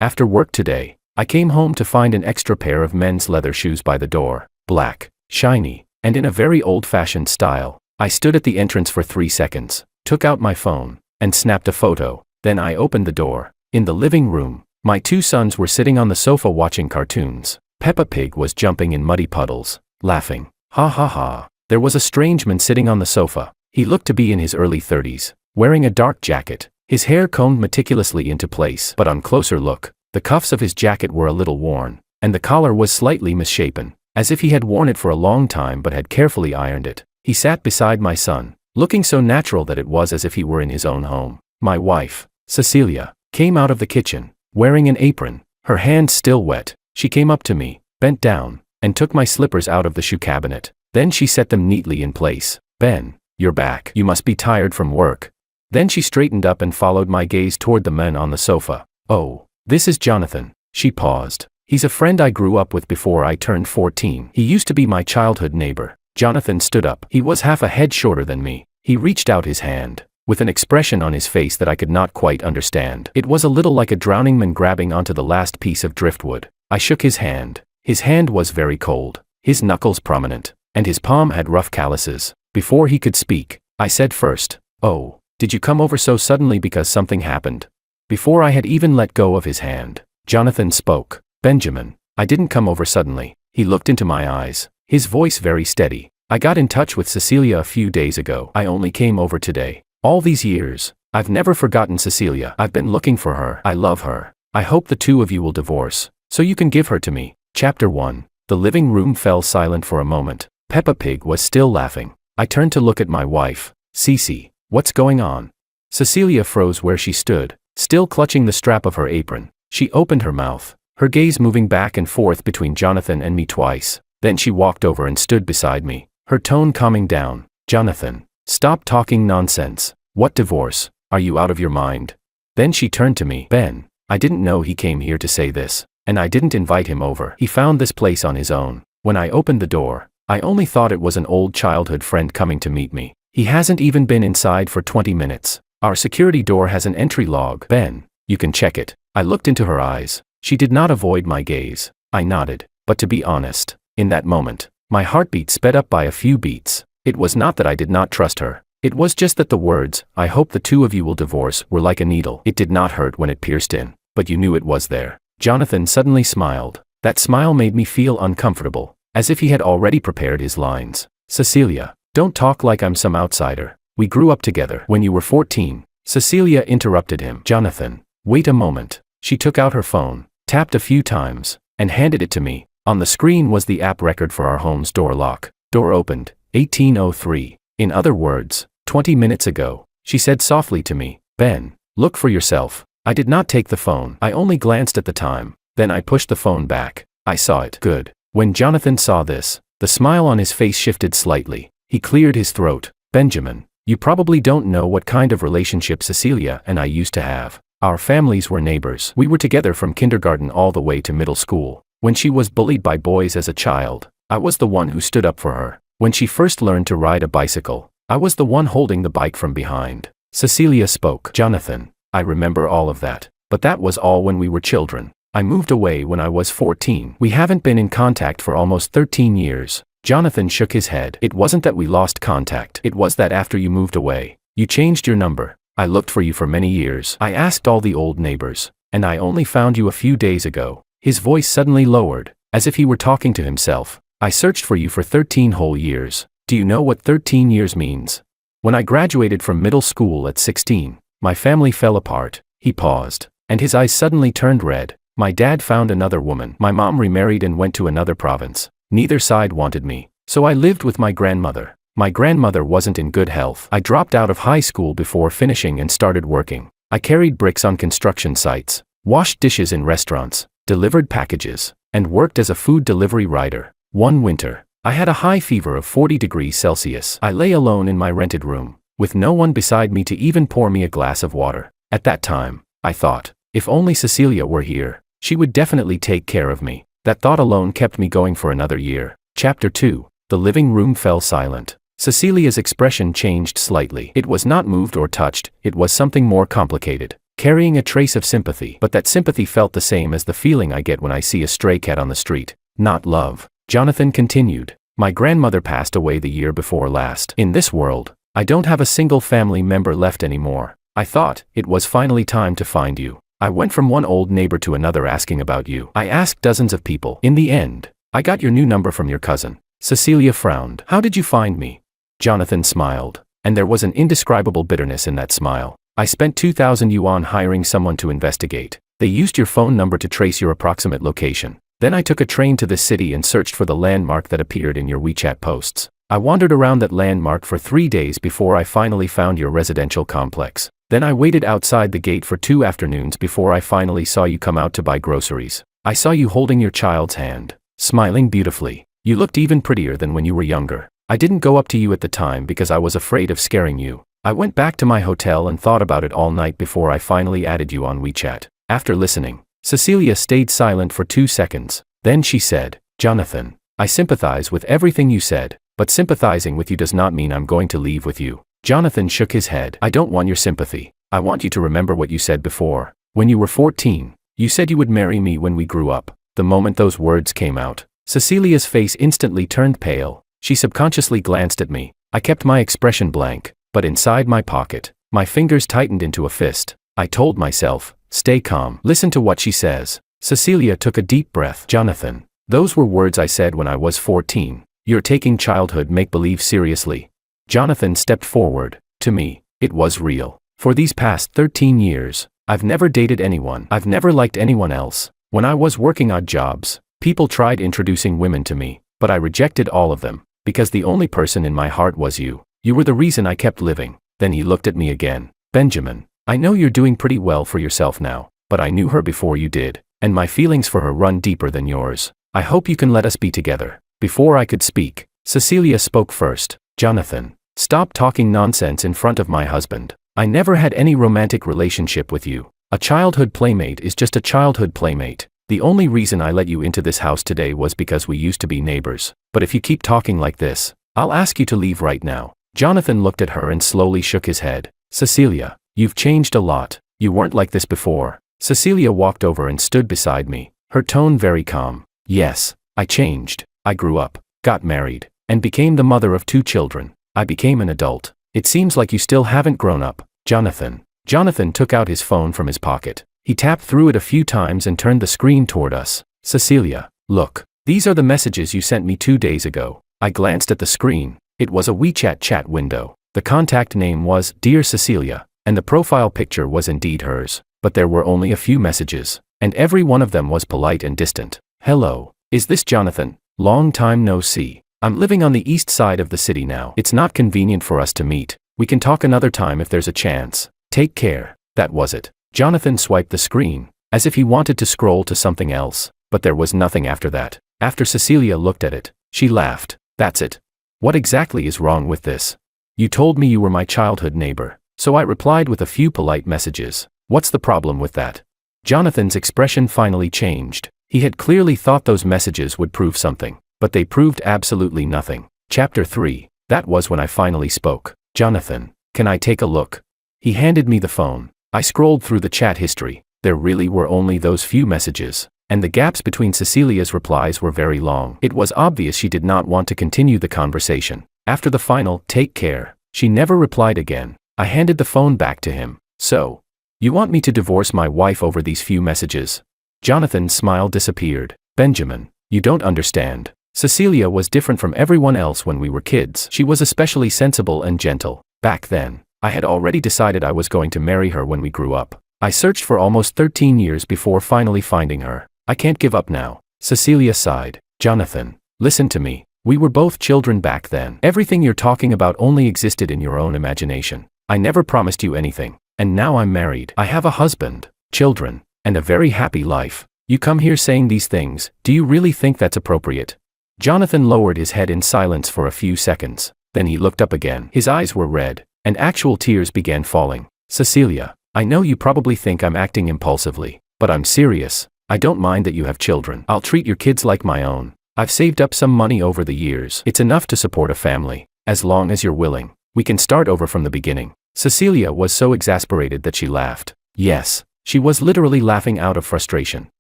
After work today, I came home to find an extra pair of men's leather shoes by the door, black, shiny, and in a very old-fashioned style. I stood at the entrance for 3 seconds, took out my phone, and snapped a photo. Then I opened the door. In the living room, my 2 sons were sitting on the sofa watching cartoons. Peppa Pig was jumping in muddy puddles, laughing. Ha ha ha. There was a strange man sitting on the sofa. He looked to be in his early 30s, wearing a dark jacket, his hair combed meticulously into place. But on closer look, the cuffs of his jacket were a little worn, and the collar was slightly misshapen, as if he had worn it for a long time but had carefully ironed it. He sat beside my son, looking so natural that it was as if he were in his own home. My wife, Cecilia, came out of the kitchen, wearing an apron, her hands still wet. She came up to me, bent down, and took my slippers out of the shoe cabinet. Then she set them neatly in place. Ben, you're back. You must be tired from work. Then she straightened up and followed my gaze toward the men on the sofa. Oh, this is Jonathan. She paused. He's a friend I grew up with before I turned 14. He used to be my childhood neighbor. Jonathan stood up. He was half a head shorter than me. He reached out his hand, with an expression on his face that I could not quite understand. It was a little like a drowning man grabbing onto the last piece of driftwood. I shook his hand. His hand was very cold, his knuckles prominent, and his palm had rough calluses. Before he could speak, I said first, "Oh, did you come over so suddenly because something happened?" Before I had even let go of his hand, Jonathan spoke. "Benjamin, I didn't come over suddenly." He looked into my eyes, his voice very steady. "I got in touch with Cecilia a few days ago. I only came over today. All these years, I've never forgotten Cecilia. I've been looking for her. I love her. I hope the 2 of you will divorce, so you can give her to me." Chapter 1. The living room fell silent for a moment. Peppa Pig was still laughing. I turned to look at my wife. "Cece, what's going on?" Cecilia froze where she stood, still clutching the strap of her apron. She opened her mouth, her gaze moving back and forth between Jonathan and me twice. Then she walked over and stood beside me, her tone calming down. "Jonathan, stop talking nonsense. What divorce? Are you out of your mind?" Then she turned to me. "Ben, I didn't know he came here to say this, and I didn't invite him over. He found this place on his own. When I opened the door, I only thought it was an old childhood friend coming to meet me. He hasn't even been inside for 20 minutes. Our security door has an entry log. Ben, you can check it." I looked into her eyes. She did not avoid my gaze. I nodded. But to be honest, in that moment, my heartbeat sped up by a few beats. It was not that I did not trust her. It was just that the words, "I hope the 2 of you will divorce," were like a needle. It did not hurt when it pierced in, but you knew it was there. Jonathan suddenly smiled. That smile made me feel uncomfortable, as if he had already prepared his lines. "Cecilia, don't talk like I'm some outsider. We grew up together when you were 14. Cecilia interrupted him. "Jonathan, wait a moment." She took out her phone, tapped a few times, and handed it to me. On the screen was the app record for our home's door lock. "Door opened, 1803. In other words, 20 minutes ago," she said softly to me. "Ben, look for yourself." I did not take the phone. I only glanced at the time. Then I pushed the phone back. I saw it. Good. When Jonathan saw this, the smile on his face shifted slightly. He cleared his throat. "Benjamin, you probably don't know what kind of relationship Cecilia and I used to have. Our families were neighbors. We were together from kindergarten all the way to middle school. When she was bullied by boys as a child, I was the one who stood up for her. When she first learned to ride a bicycle, I was the one holding the bike from behind." Cecilia spoke. "Jonathan, I remember all of that. But that was all when we were children. I moved away when I was 14. We haven't been in contact for almost 13 years. Jonathan shook his head. "It wasn't that we lost contact. It was that after you moved away, you changed your number. I looked for you for many years. I asked all the old neighbors, and I only found you a few days ago." His voice suddenly lowered, as if he were talking to himself. "I searched for you for 13 whole years. Do you know what 13 years means? When I graduated from middle school at 16, my family fell apart." He paused, and his eyes suddenly turned red. "My dad found another woman. My mom remarried and went to another province. Neither side wanted me, so I lived with my grandmother. My grandmother wasn't in good health. I dropped out of high school before finishing and started working. I carried bricks on construction sites, washed dishes in restaurants, delivered packages, and worked as a food delivery rider. One winter, I had a high fever of 40 degrees Celsius. I lay alone in my rented room, with no one beside me to even pour me a glass of water. At that time, I thought, if only Cecilia were here, she would definitely take care of me. That thought alone kept me going for another year." Chapter 2. The living room fell silent. Cecilia's expression changed slightly. It was not moved or touched, it was something more complicated. carrying a trace of sympathy. But that sympathy felt the same as the feeling I get when I see a stray cat on the street. Not love. Jonathan continued. My grandmother passed away the year before last. In this world, I don't have a single family member left anymore. I thought it was finally time to find you. I went from one old neighbor to another asking about you. I asked dozens of people. In the end, I got your new number from your cousin. Cecilia frowned. How did you find me? Jonathan smiled, and there was an indescribable bitterness in that smile. I spent 2,000 yuan hiring someone to investigate. They used your phone number to trace your approximate location. Then I took a train to this city and searched for the landmark that appeared in your WeChat posts. I wandered around that landmark for 3 days before I finally found your residential complex. Then I waited outside the gate for 2 afternoons before I finally saw you come out to buy groceries. I saw you holding your child's hand, smiling beautifully. You looked even prettier than when you were younger. I didn't go up to you at the time because I was afraid of scaring you. I went back to my hotel and thought about it all night before I finally added you on WeChat. After listening, Cecilia stayed silent for 2 seconds. Then she said, Jonathan, I sympathize with everything you said, but sympathizing with you does not mean I'm going to leave with you. Jonathan shook his head. I don't want your sympathy. I want you to remember what you said before. When you were 14, you said you would marry me when we grew up. The moment those words came out, Cecilia's face instantly turned pale. She subconsciously glanced at me. I kept my expression blank, but inside my pocket, my fingers tightened into a fist. I told myself, stay calm. Listen to what she says. Cecilia took a deep breath. Jonathan, those were words I said when I was 14. You're taking childhood make-believe seriously. Jonathan stepped forward. To me, it was real. For these past 13 years, I've never dated anyone. I've never liked anyone else. When I was working odd jobs, people tried introducing women to me, but I rejected all of them, because the only person in my heart was you. You were the reason I kept living. Then he looked at me again. Benjamin, I know you're doing pretty well for yourself now, but I knew her before you did, and my feelings for her run deeper than yours. I hope you can let us be together. Before I could speak, Cecilia spoke first. Jonathan, stop talking nonsense in front of my husband. I never had any romantic relationship with you. A childhood playmate is just a childhood playmate. The only reason I let you into this house today was because we used to be neighbors. But if you keep talking like this, I'll ask you to leave right now. Jonathan looked at her and slowly shook his head. Cecilia, you've changed a lot. You weren't like this before. Cecilia walked over and stood beside me, her tone very calm. Yes, I changed. I grew up, got married, and became the mother of 2 children. I became an adult. It seems like you still haven't grown up, Jonathan. Jonathan took out his phone from his pocket. He tapped through it a few times and turned the screen toward us. Cecilia, look, these are the messages you sent me 2 days ago. I glanced at the screen. It was a WeChat chat window. The contact name was Dear Cecilia, and the profile picture was indeed hers. But there were only a few messages, and every one of them was polite and distant. Hello, is this Jonathan? Long time no see. I'm living on the east side of the city now. It's not convenient for us to meet. We can talk another time if there's a chance. Take care. That was it. Jonathan swiped the screen, as if he wanted to scroll to something else, but there was nothing after that. After Cecilia looked at it, she laughed. That's it. What exactly is wrong with this? You told me you were my childhood neighbor, so I replied with a few polite messages. What's the problem with that? Jonathan's expression finally changed. He had clearly thought those messages would prove something, but they proved absolutely nothing. Chapter 3. That was when I finally spoke. Jonathan, can I take a look? He handed me the phone. I scrolled through the chat history. There really were only those few messages, and the gaps between Cecilia's replies were very long. It was obvious she did not want to continue the conversation. After the final, take care, she never replied again. I handed the phone back to him. So, you want me to divorce my wife over these few messages? Jonathan's smile disappeared. Benjamin, you don't understand. Cecilia was different from everyone else when we were kids. She was especially sensible and gentle. Back then, I had already decided I was going to marry her when we grew up. I searched for almost 13 years before finally finding her. I can't give up now. Cecilia sighed. Jonathan, listen to me. We were both children back then. Everything you're talking about only existed in your own imagination. I never promised you anything, and now I'm married. I have a husband, children, and a very happy life. You come here saying these things. Do you really think that's appropriate? Jonathan lowered his head in silence for a few seconds. Then he looked up again. His eyes were red, and actual tears began falling. Cecilia, I know you probably think I'm acting impulsively, but I'm serious. I don't mind that you have children. I'll treat your kids like my own. I've saved up some money over the years. It's enough to support a family. As long as you're willing, we can start over from the beginning. Cecilia was so exasperated that she laughed. Yes. She was literally laughing out of frustration.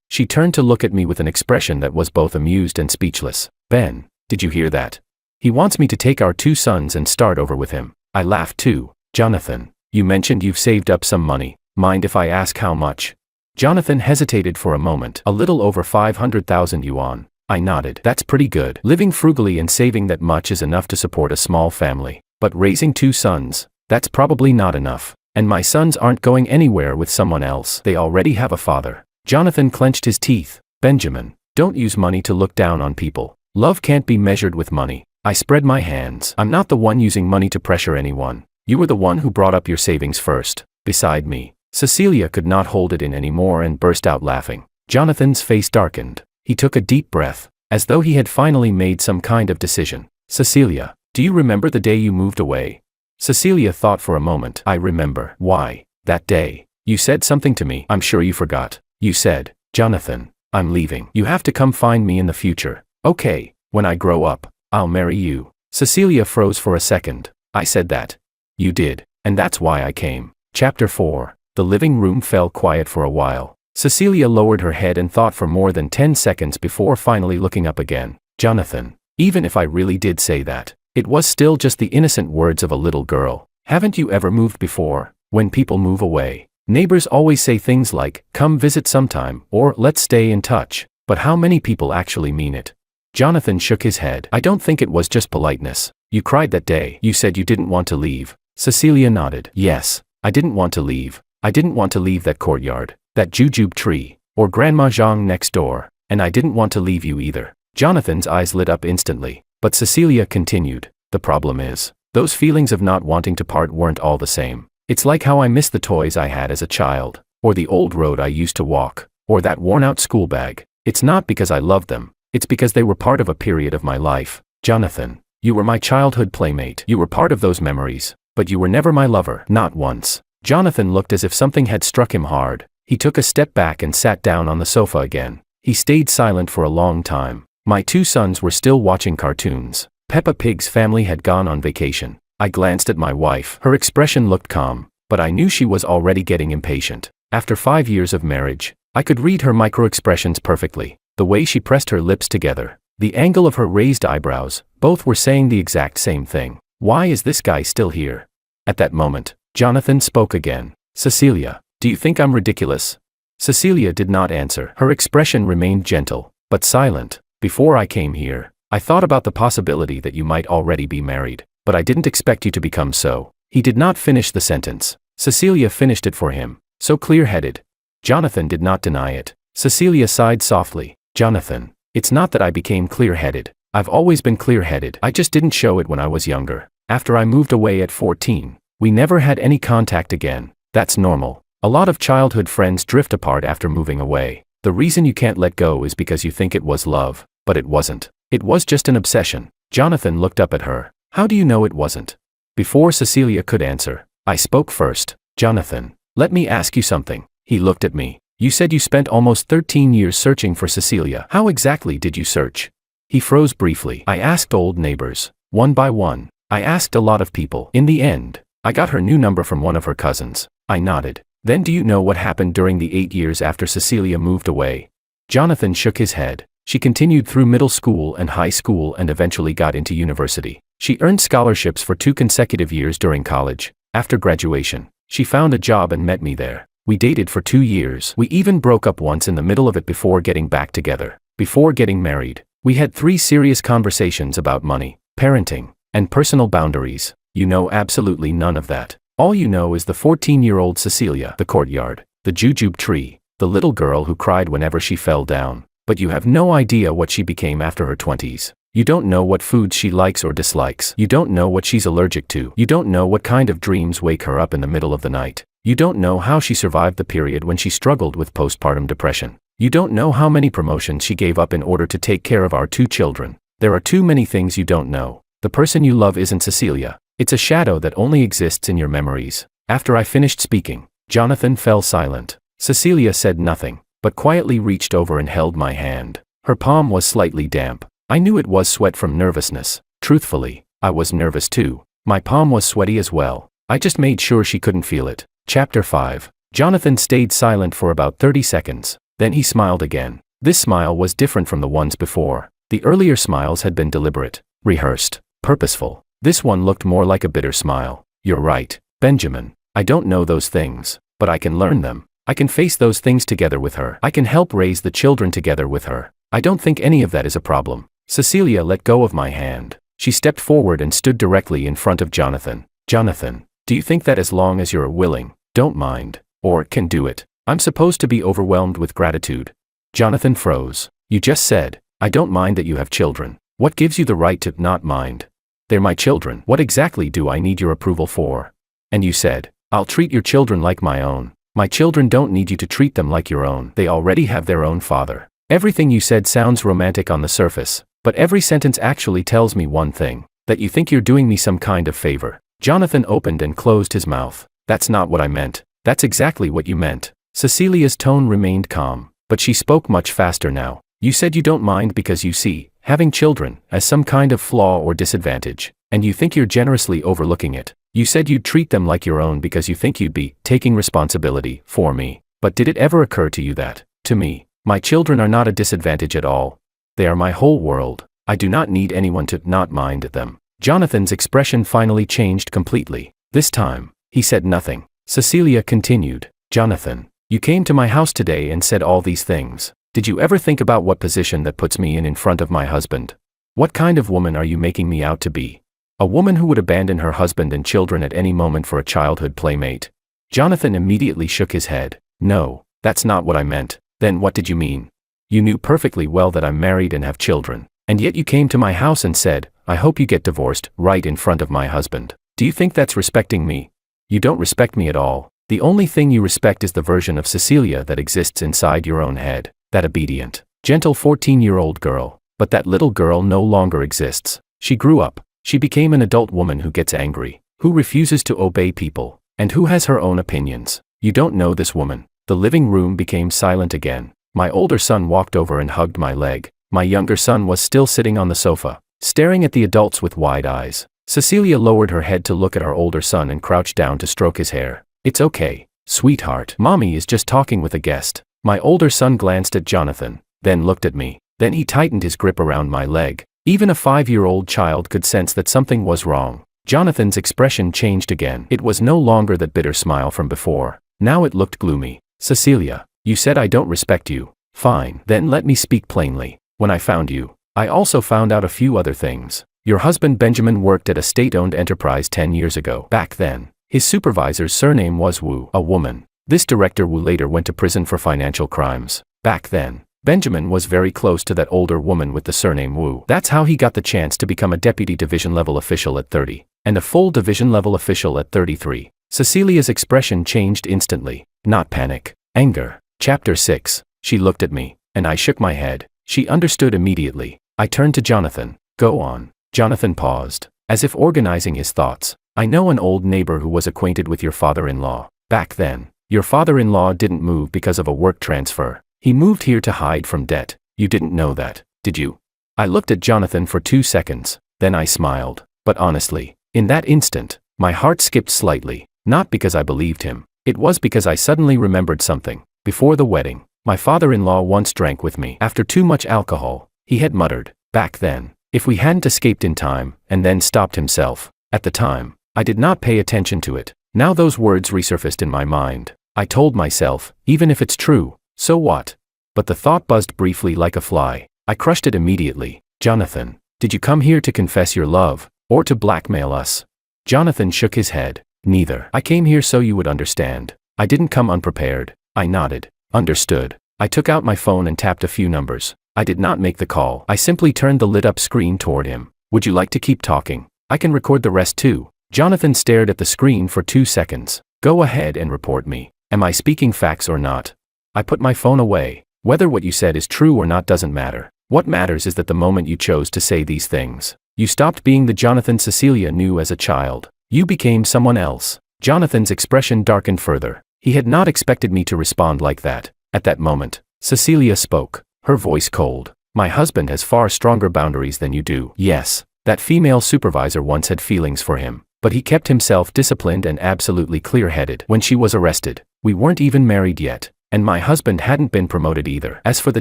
She turned to look at me with an expression that was both amused and speechless. Ben, did you hear that? He wants me to take our 2 sons and start over with him. I laughed too. Jonathan, you mentioned you've saved up some money. Mind if I ask how much? Jonathan hesitated for a moment. A little over 500,000 yuan. I nodded. That's pretty good. Living frugally and saving that much is enough to support a small family. But raising 2 sons, that's probably not enough. And my sons aren't going anywhere with someone else. They already have a father. Jonathan clenched his teeth. Benjamin, don't use money to look down on people. Love can't be measured with money. I spread my hands. I'm not the one using money to pressure anyone. You were the one who brought up your savings first. Beside me. Cecilia could not hold it in anymore and burst out laughing. Jonathan's face darkened. He took a deep breath, as though he had finally made some kind of decision. Cecilia, do you remember the day you moved away? Cecilia thought for a moment. I remember. Why? That day. You said something to me. I'm sure you forgot. You said, Jonathan, I'm leaving. You have to come find me in the future. Okay, when I grow up, I'll marry you. Cecilia froze for a second. I said that. You did, and that's why I came. Chapter 4. The living room fell quiet for a while. Cecilia lowered her head and thought for more than 10 seconds before finally looking up again. Jonathan, even if I really did say that, it was still just the innocent words of a little girl. Haven't you ever moved before? When people move away, neighbors always say things like, come visit sometime, or let's stay in touch. But how many people actually mean it? Jonathan shook his head. I don't think it was just politeness. You cried that day. You said you didn't want to leave. Cecilia nodded. Yes, I didn't want to leave. I didn't want to leave that courtyard, that jujube tree, or Grandma Zhang next door, and I didn't want to leave you either. Jonathan's eyes lit up instantly, but Cecilia continued. The problem is, those feelings of not wanting to part weren't all the same. It's like how I miss the toys I had as a child, or the old road I used to walk, or that worn-out school bag. It's not because I loved them, it's because they were part of a period of my life. Jonathan, you were my childhood playmate. You were part of those memories, but you were never my lover. Not once. Jonathan looked as if something had struck him hard. He took a step back and sat down on the sofa again. He stayed silent for a long time. My 2 sons were still watching cartoons. Peppa Pig's family had gone on vacation. I glanced at my wife. Her expression looked calm, but I knew she was already getting impatient. After 5 years of marriage, I could read her micro-expressions perfectly. The way she pressed her lips together, the angle of her raised eyebrows, both were saying the exact same thing. Why is this guy still here? At that moment, Jonathan spoke again. Cecilia, do you think I'm ridiculous? Cecilia did not answer. Her expression remained gentle, but silent. Before I came here, I thought about the possibility that you might already be married, but I didn't expect you to become so. He did not finish the sentence. Cecilia finished it for him. So clear-headed. Jonathan did not deny it. Cecilia sighed softly. Jonathan, it's not that I became clear-headed. I've always been clear-headed. I just didn't show it when I was younger. After I moved away at 14, we never had any contact again. That's normal. A lot of childhood friends drift apart after moving away. The reason you can't let go is because you think it was love, but it wasn't. It was just an obsession. Jonathan looked up at her. How do you know it wasn't? Before Cecilia could answer, I spoke first. Jonathan, let me ask you something. He looked at me. You said you spent almost 13 years searching for Cecilia. How exactly did you search? He froze briefly. I asked old neighbors, one by one. I asked a lot of people. In the end, I got her new number from one of her cousins. I nodded. Then do you know what happened during the 8 years after Cecilia moved away? Jonathan shook his head. She continued through middle school and high school and eventually got into university. She earned scholarships for 2 consecutive years during college. After graduation, she found a job and met me there. We dated for 2 years. We even broke up once in the middle of it before getting back together. Before getting married, we had 3 serious conversations about money, parenting, and personal boundaries. You know absolutely none of that. All you know is the 14-year-old Cecilia, the courtyard, the jujube tree, the little girl who cried whenever she fell down. But you have no idea what she became after her 20s. You don't know what foods she likes or dislikes. You don't know what she's allergic to. You don't know what kind of dreams wake her up in the middle of the night. You don't know how she survived the period when she struggled with postpartum depression. You don't know how many promotions she gave up in order to take care of our 2 children. There are too many things you don't know. The person you love isn't Cecilia. It's a shadow that only exists in your memories. After I finished speaking, Jonathan fell silent. Cecilia said nothing, but quietly reached over and held my hand. Her palm was slightly damp. I knew it was sweat from nervousness. Truthfully, I was nervous too. My palm was sweaty as well. I just made sure she couldn't feel it. Chapter 5. Jonathan stayed silent for about 30 seconds. Then he smiled again. This smile was different from the ones before. The earlier smiles had been deliberate, rehearsed, purposeful. This one looked more like a bitter smile. You're right, Benjamin. I don't know those things, but I can learn them. I can face those things together with her. I can help raise the children together with her. I don't think any of that is a problem. Cecilia let go of my hand. She stepped forward and stood directly in front of Jonathan. Jonathan, do you think that as long as you're willing, don't mind, or can do it, I'm supposed to be overwhelmed with gratitude? Jonathan froze. You just said, I don't mind that you have children. What gives you the right to not mind? They're my children. What exactly do I need your approval for? And you said, I'll treat your children like my own. My children don't need you to treat them like your own. They already have their own father. Everything you said sounds romantic on the surface, but every sentence actually tells me one thing, that you think you're doing me some kind of favor. Jonathan opened and closed his mouth. That's not what I meant. That's exactly what you meant. Cecilia's tone remained calm, but she spoke much faster now. You said you don't mind because you see having children as some kind of flaw or disadvantage, and you think you're generously overlooking it. You said you'd treat them like your own because you think you'd be taking responsibility for me. But did it ever occur to you that, to me, my children are not a disadvantage at all? They are my whole world. I do not need anyone to not mind them. Jonathan's expression finally changed completely. This time, he said nothing. Cecilia continued, Jonathan, you came to my house today and said all these things. Did you ever think about what position that puts me in front of my husband? What kind of woman are you making me out to be? A woman who would abandon her husband and children at any moment for a childhood playmate? Jonathan immediately shook his head. No, that's not what I meant. Then what did you mean? You knew perfectly well that I'm married and have children, and yet you came to my house and said, I hope you get divorced, right in front of my husband. Do you think that's respecting me? You don't respect me at all. The only thing you respect is the version of Cecilia that exists inside your own head. That obedient, gentle 14-year-old girl. But that little girl no longer exists. She grew up. She became an adult woman who gets angry, who refuses to obey people, and who has her own opinions. You don't know this woman. The living room became silent again. My older son walked over and hugged my leg. My younger son was still sitting on the sofa, staring at the adults with wide eyes. Cecilia lowered her head to look at our older son and crouched down to stroke his hair. It's okay, sweetheart. Mommy is just talking with a guest. My older son glanced at Jonathan, then looked at me. Then he tightened his grip around my leg. Even a 5-year-old child could sense that something was wrong. Jonathan's expression changed again. It was no longer that bitter smile from before. Now it looked gloomy. Cecilia, you said I don't respect you. Fine. Then let me speak plainly. When I found you, I also found out a few other things. Your husband Benjamin worked at a state-owned enterprise 10 years ago. Back then, his supervisor's surname was Wu, a woman. This director Wu later went to prison for financial crimes. Back then, Benjamin was very close to that older woman with the surname Wu. That's how he got the chance to become a deputy division-level official at 30, and a full division-level official at 33. Cecilia's expression changed instantly. Not panic, anger. Chapter 6. She looked at me, and I shook my head. She understood immediately. I turned to Jonathan. Go on. Jonathan paused, as if organizing his thoughts. I know an old neighbor who was acquainted with your father-in-law. Back then, your father-in-law didn't move because of a work transfer. He moved here to hide from debt. You didn't know that, did you? I looked at Jonathan for 2 seconds, then I smiled. But honestly, in that instant, my heart skipped slightly. Not because I believed him. It was because I suddenly remembered something. Before the wedding, my father-in-law once drank with me. After too much alcohol, he had muttered, back then, if we hadn't escaped in time, and then stopped himself. At the time, I did not pay attention to it. Now those words resurfaced in my mind. I told myself, even if it's true, so what? But the thought buzzed briefly like a fly. I crushed it immediately. Jonathan, did you come here to confess your love, or to blackmail us? Jonathan shook his head. Neither. I came here so you would understand. I didn't come unprepared. I nodded. Understood. I took out my phone and tapped a few numbers. I did not make the call. I simply turned the lit-up screen toward him. Would you like to keep talking? I can record the rest too. Jonathan stared at the screen for 2 seconds. Go ahead and report me. Am I speaking facts or not? I put my phone away. Whether what you said is true or not doesn't matter. What matters is that the moment you chose to say these things, you stopped being the Jonathan Cecilia knew as a child. You became someone else. Jonathan's expression darkened further. He had not expected me to respond like that. At that moment, Cecilia spoke, her voice cold. My husband has far stronger boundaries than you do. Yes, that female supervisor once had feelings for him, but he kept himself disciplined and absolutely clear-headed. When she was arrested, We weren't even married yet, and my husband hadn't been promoted either. As for the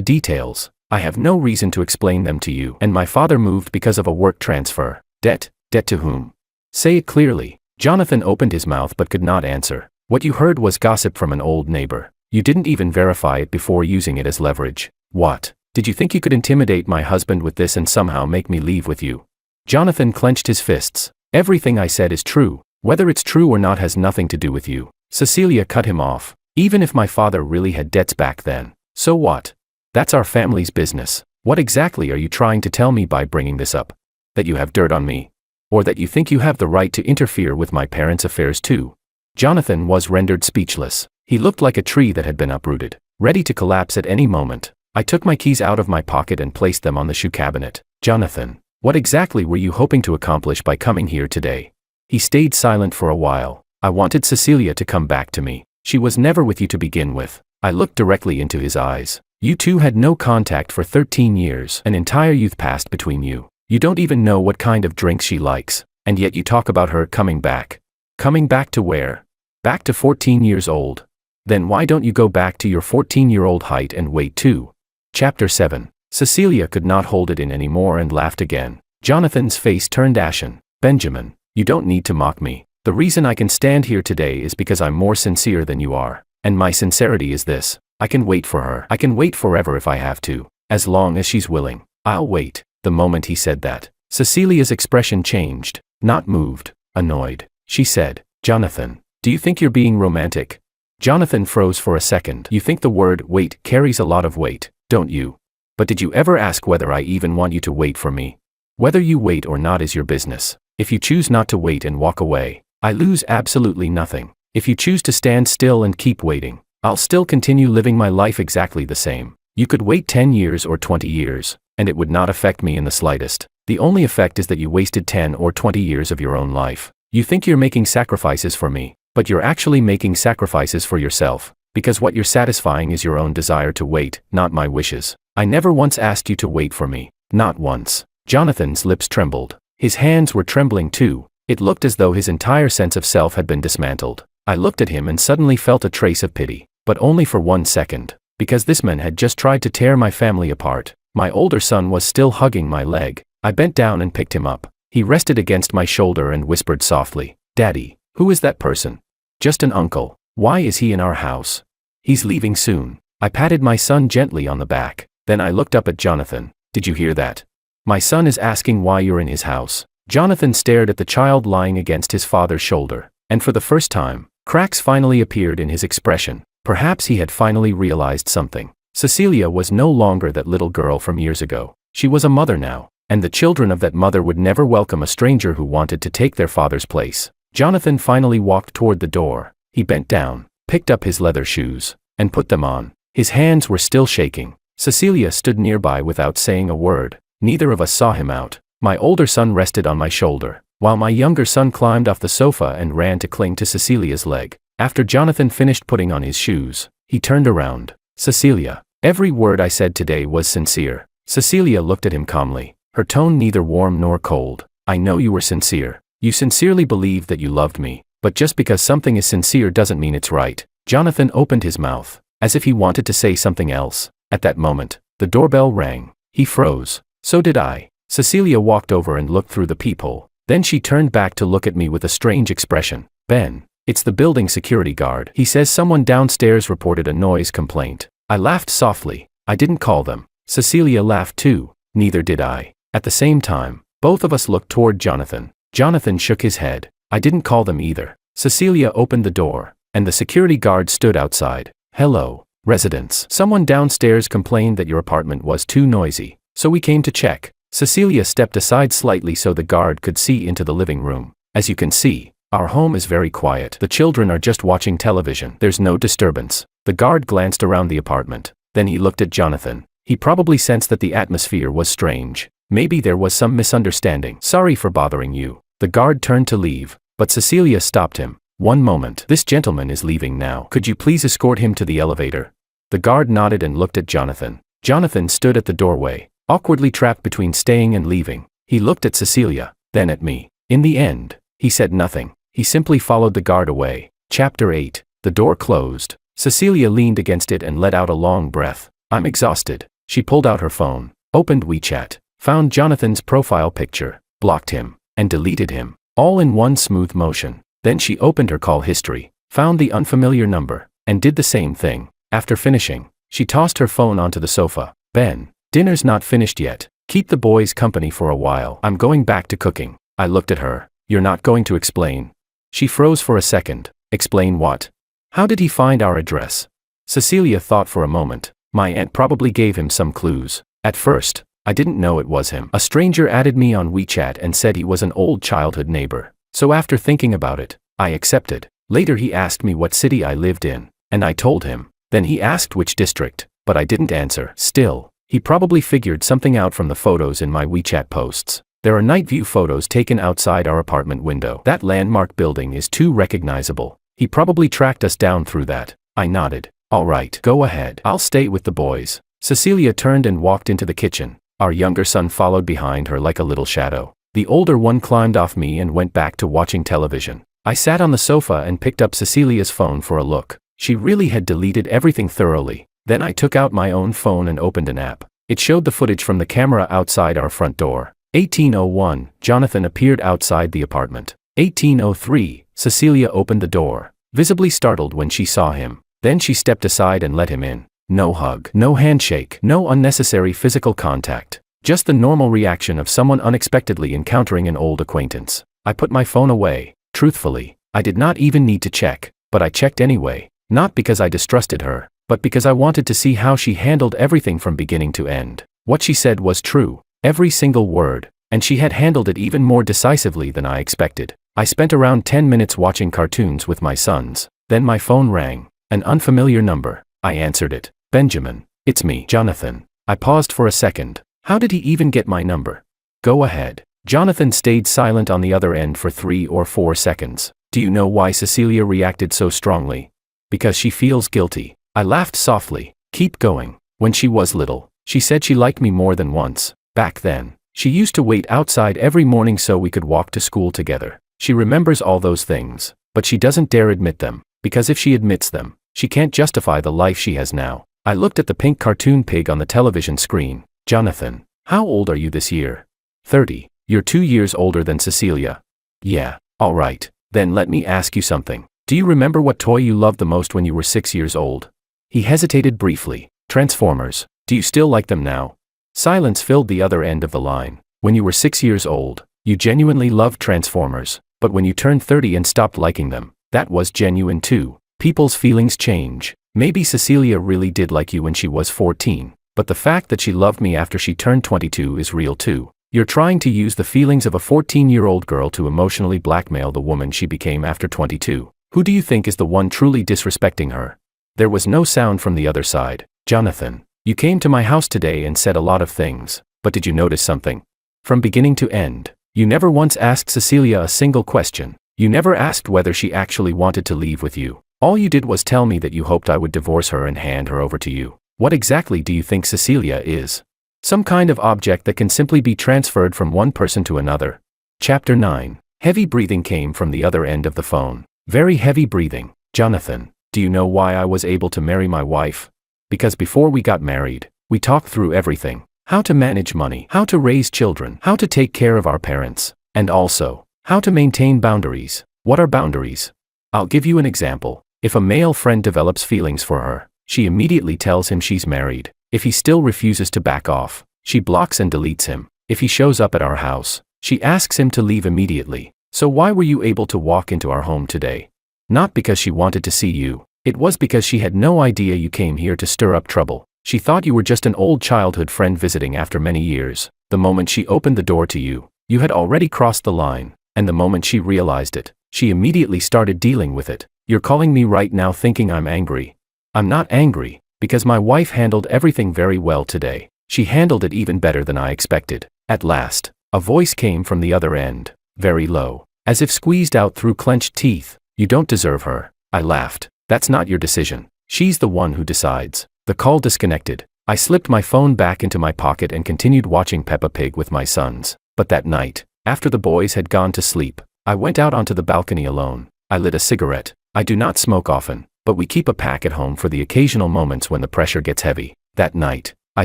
details, I have no reason to explain them to you. And my father moved because of a work transfer. Debt? Debt to whom? Say it clearly. Jonathan opened his mouth but could not answer. What you heard was gossip from an old neighbor. You didn't even verify it before using it as leverage. What? Did you think you could intimidate my husband with this and somehow make me leave with you? Jonathan clenched his fists. Everything I said is true. Whether it's true or not has nothing to do with you. Cecilia cut him off. Even if my father really had debts back then, so what? That's our family's business. What exactly are you trying to tell me by bringing this up? That you have dirt on me? Or that you think you have the right to interfere with my parents' affairs too? Jonathan was rendered speechless. He looked like a tree that had been uprooted, ready to collapse at any moment. I took my keys out of my pocket and placed them on the shoe cabinet. Jonathan, what exactly were you hoping to accomplish by coming here today? He stayed silent for a while. I wanted Cecilia to come back to me. She was never with you to begin with. I looked directly into his eyes. You two had no contact for 13 years. An entire youth passed between you. You don't even know what kind of drinks she likes, and yet you talk about her coming back. Coming back to where? Back to 14 years old. Then why don't you go back to your 14-year-old height and weight too? Chapter 7. Cecilia could not hold it in anymore and laughed again. Jonathan's face turned ashen. Benjamin, you don't need to mock me. The reason I can stand here today is because I'm more sincere than you are. And my sincerity is this. I can wait for her. I can wait forever if I have to. As long as she's willing, I'll wait. The moment he said that, Cecilia's expression changed. Not moved, annoyed. She said, Jonathan, do you think you're being romantic? Jonathan froze for a second. You think the word wait carries a lot of weight, don't you? But did you ever ask whether I even want you to wait for me? Whether you wait or not is your business. If you choose not to wait and walk away, I lose absolutely nothing. If you choose to stand still and keep waiting, I'll still continue living my life exactly the same. You could wait 10 years or 20 years, and it would not affect me in the slightest. The only effect is that you wasted 10 or 20 years of your own life. You think you're making sacrifices for me, but you're actually making sacrifices for yourself, because what you're satisfying is your own desire to wait, not my wishes. I never once asked you to wait for me. Not once. Jonathan's lips trembled. His hands were trembling too. It looked as though his entire sense of self had been dismantled. I looked at him and suddenly felt a trace of pity, but only for 1 second, because this man had just tried to tear my family apart. My older son was still hugging my leg. I bent down and picked him up. He rested against my shoulder and whispered softly, Daddy, who is that person? Just an uncle. Why is he in our house? He's leaving soon. I patted my son gently on the back. Then I looked up at Jonathan. Did you hear that? My son is asking why you're in his house. Jonathan stared at the child lying against his father's shoulder, and for the first time, cracks finally appeared in his expression. Perhaps he had finally realized something. Cecilia was no longer that little girl from years ago. She was a mother now, and the children of that mother would never welcome a stranger who wanted to take their father's place. Jonathan finally walked toward the door. He bent down, picked up his leather shoes, and put them on. His hands were still shaking. Cecilia stood nearby without saying a word. Neither of us saw him out. My older son rested on my shoulder, while my younger son climbed off the sofa and ran to cling to Cecilia's leg. After Jonathan finished putting on his shoes, he turned around. Cecilia, every word I said today was sincere. Cecilia looked at him calmly, her tone neither warm nor cold. I know you were sincere. You sincerely believed that you loved me, but just because something is sincere doesn't mean it's right. Jonathan opened his mouth, as if he wanted to say something else. At that moment, the doorbell rang. He froze. So did I. Cecilia walked over and looked through the peephole. Then she turned back to look at me with a strange expression. Ben, it's the building security guard. He says someone downstairs reported a noise complaint. I laughed softly. I didn't call them. Cecilia laughed too. Neither did I. At the same time, both of us looked toward Jonathan. Jonathan shook his head. I didn't call them either. Cecilia opened the door, and the security guard stood outside. Hello, residents. Someone downstairs complained that your apartment was too noisy, so we came to check. Cecilia stepped aside slightly so the guard could see into the living room. As you can see, our home is very quiet. The children are just watching television. There's no disturbance. The guard glanced around the apartment. Then he looked at Jonathan. He probably sensed that the atmosphere was strange. Maybe there was some misunderstanding. Sorry for bothering you. The guard turned to leave, but Cecilia stopped him. One moment. This gentleman is leaving now. Could you please escort him to the elevator? The guard nodded and looked at Jonathan. Jonathan stood at the doorway, awkwardly trapped between staying and leaving. He looked at Cecilia, then at me. In the end, he said nothing. He simply followed the guard away. Chapter 8. The door closed. Cecilia leaned against it and let out a long breath. I'm exhausted. She pulled out her phone, opened WeChat, found Jonathan's profile picture, blocked him, and deleted him, all in one smooth motion. Then she opened her call history, found the unfamiliar number, and did the same thing. After finishing, she tossed her phone onto the sofa. Ben, dinner's not finished yet. Keep the boys company for a while. I'm going back to cooking. I looked at her. You're not going to explain? She froze for a second. Explain what? How did he find our address? Cecilia thought for a moment. My aunt probably gave him some clues. At first, I didn't know it was him. A stranger added me on WeChat and said he was an old childhood neighbor. So after thinking about it, I accepted. Later he asked me what city I lived in, and I told him. Then he asked which district, but I didn't answer. Still, he probably figured something out from the photos in my WeChat posts. There are night view photos taken outside our apartment window. That landmark building is too recognizable. He probably tracked us down through that. I nodded. All right, go ahead. I'll stay with the boys. Cecilia turned and walked into the kitchen. Our younger son followed behind her like a little shadow. The older one climbed off me and went back to watching television. I sat on the sofa and picked up Cecilia's phone for a look. She really had deleted everything thoroughly. Then I took out my own phone and opened an app. It showed the footage from the camera outside our front door. 18:01, Jonathan appeared outside the apartment. 18:03, Cecilia opened the door, visibly startled when she saw him. Then she stepped aside and let him in. No hug, no handshake, no unnecessary physical contact. Just the normal reaction of someone unexpectedly encountering an old acquaintance. I put my phone away. Truthfully, I did not even need to check, but I checked anyway. Not because I distrusted her, but because I wanted to see how she handled everything from beginning to end. What she said was true, every single word, and she had handled it even more decisively than I expected. I spent around 10 minutes watching cartoons with my sons. Then my phone rang. An unfamiliar number. I answered it. Benjamin, it's me, Jonathan. I paused for a second. How did he even get my number? Go ahead. Jonathan stayed silent on the other end for 3 or 4 seconds. Do you know why Cecilia reacted so strongly? Because she feels guilty. I laughed softly. Keep going. When she was little, she said she liked me more than once. Back then, she used to wait outside every morning so we could walk to school together. She remembers all those things, but she doesn't dare admit them, because if she admits them, she can't justify the life she has now. I looked at the pink cartoon pig on the television screen. Jonathan, how old are you this year? 30. You're 2 years older than Cecilia. Yeah, all right. Then let me ask you something. Do you remember what toy you loved the most when you were 6 years old? He hesitated briefly. Transformers. Do you still like them now? Silence filled the other end of the line. When you were 6 years old, you genuinely loved Transformers, but when you turned 30 and stopped liking them, that was genuine too. People's feelings change. Maybe Cecilia really did like you when she was 14, but the fact that she loved me after she turned 22 is real too. You're trying to use the feelings of a 14-year-old girl to emotionally blackmail the woman she became after 22. Who do you think is the one truly disrespecting her? There was no sound from the other side. Jonathan, you came to my house today and said a lot of things, but did you notice something? From beginning to end, you never once asked Cecilia a single question. You never asked whether she actually wanted to leave with you. All you did was tell me that you hoped I would divorce her and hand her over to you. What exactly do you think Cecilia is? Some kind of object that can simply be transferred from one person to another. Chapter 9. Heavy breathing came from the other end of the phone. Very heavy breathing. Jonathan, do you know why I was able to marry my wife? Because before we got married, we talked through everything. How to manage money, how to raise children, how to take care of our parents, and also, how to maintain boundaries. What are boundaries? I'll give you an example. If a male friend develops feelings for her, she immediately tells him she's married. If he still refuses to back off, she blocks and deletes him. If he shows up at our house, she asks him to leave immediately. So why were you able to walk into our home today? Not because she wanted to see you. It was because she had no idea you came here to stir up trouble. She thought you were just an old childhood friend visiting after many years. The moment she opened the door to you, you had already crossed the line, and the moment she realized it, she immediately started dealing with it. You're calling me right now thinking I'm angry. I'm not angry, because my wife handled everything very well today. She handled it even better than I expected. At last, a voice came from the other end, very low, as if squeezed out through clenched teeth. You don't deserve her. I laughed. That's not your decision. She's the one who decides. The call disconnected. I slipped my phone back into my pocket and continued watching Peppa Pig with my sons. But that night, after the boys had gone to sleep, I went out onto the balcony alone. I lit a cigarette. I do not smoke often, but we keep a pack at home for the occasional moments when the pressure gets heavy. That night, I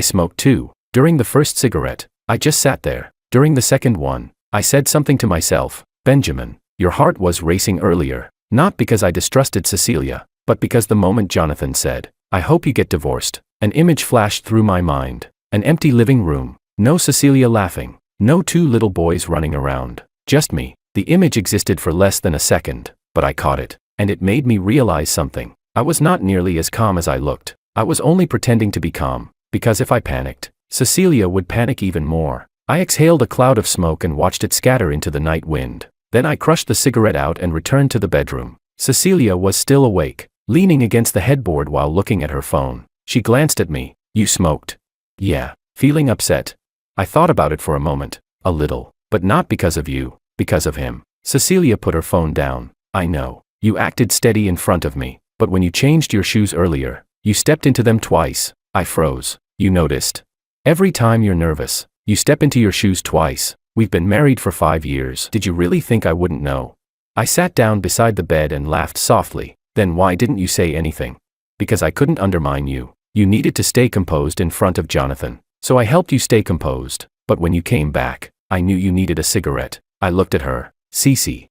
smoked too. During the first cigarette, I just sat there. During the second one, I said something to myself. Benjamin, your heart was racing earlier, not because I distrusted Cecilia, but because the moment Jonathan said, I hope you get divorced, an image flashed through my mind. An empty living room, no Cecilia laughing, no two little boys running around, just me. The image existed for less than a second, but I caught it, and it made me realize something. I was not nearly as calm as I looked. I was only pretending to be calm, because if I panicked, Cecilia would panic even more. I exhaled a cloud of smoke and watched it scatter into the night wind. Then I crushed the cigarette out and returned to the bedroom. Cecilia was still awake, leaning against the headboard while looking at her phone. She glanced at me. You smoked? Yeah, feeling upset. I thought about it for a moment, a little, but not because of you, because of him. Cecilia put her phone down. I know, you acted steady in front of me, but when you changed your shoes earlier, you stepped into them twice. I froze. You noticed? Every time you're nervous, you step into your shoes twice. We've been married for 5 years. Did you really think I wouldn't know? I sat down beside the bed and laughed softly. Then why didn't you say anything? Because I couldn't undermine you. You needed to stay composed in front of Jonathan, so I helped you stay composed. But when you came back, I knew you needed a cigarette. I looked at her. Cece.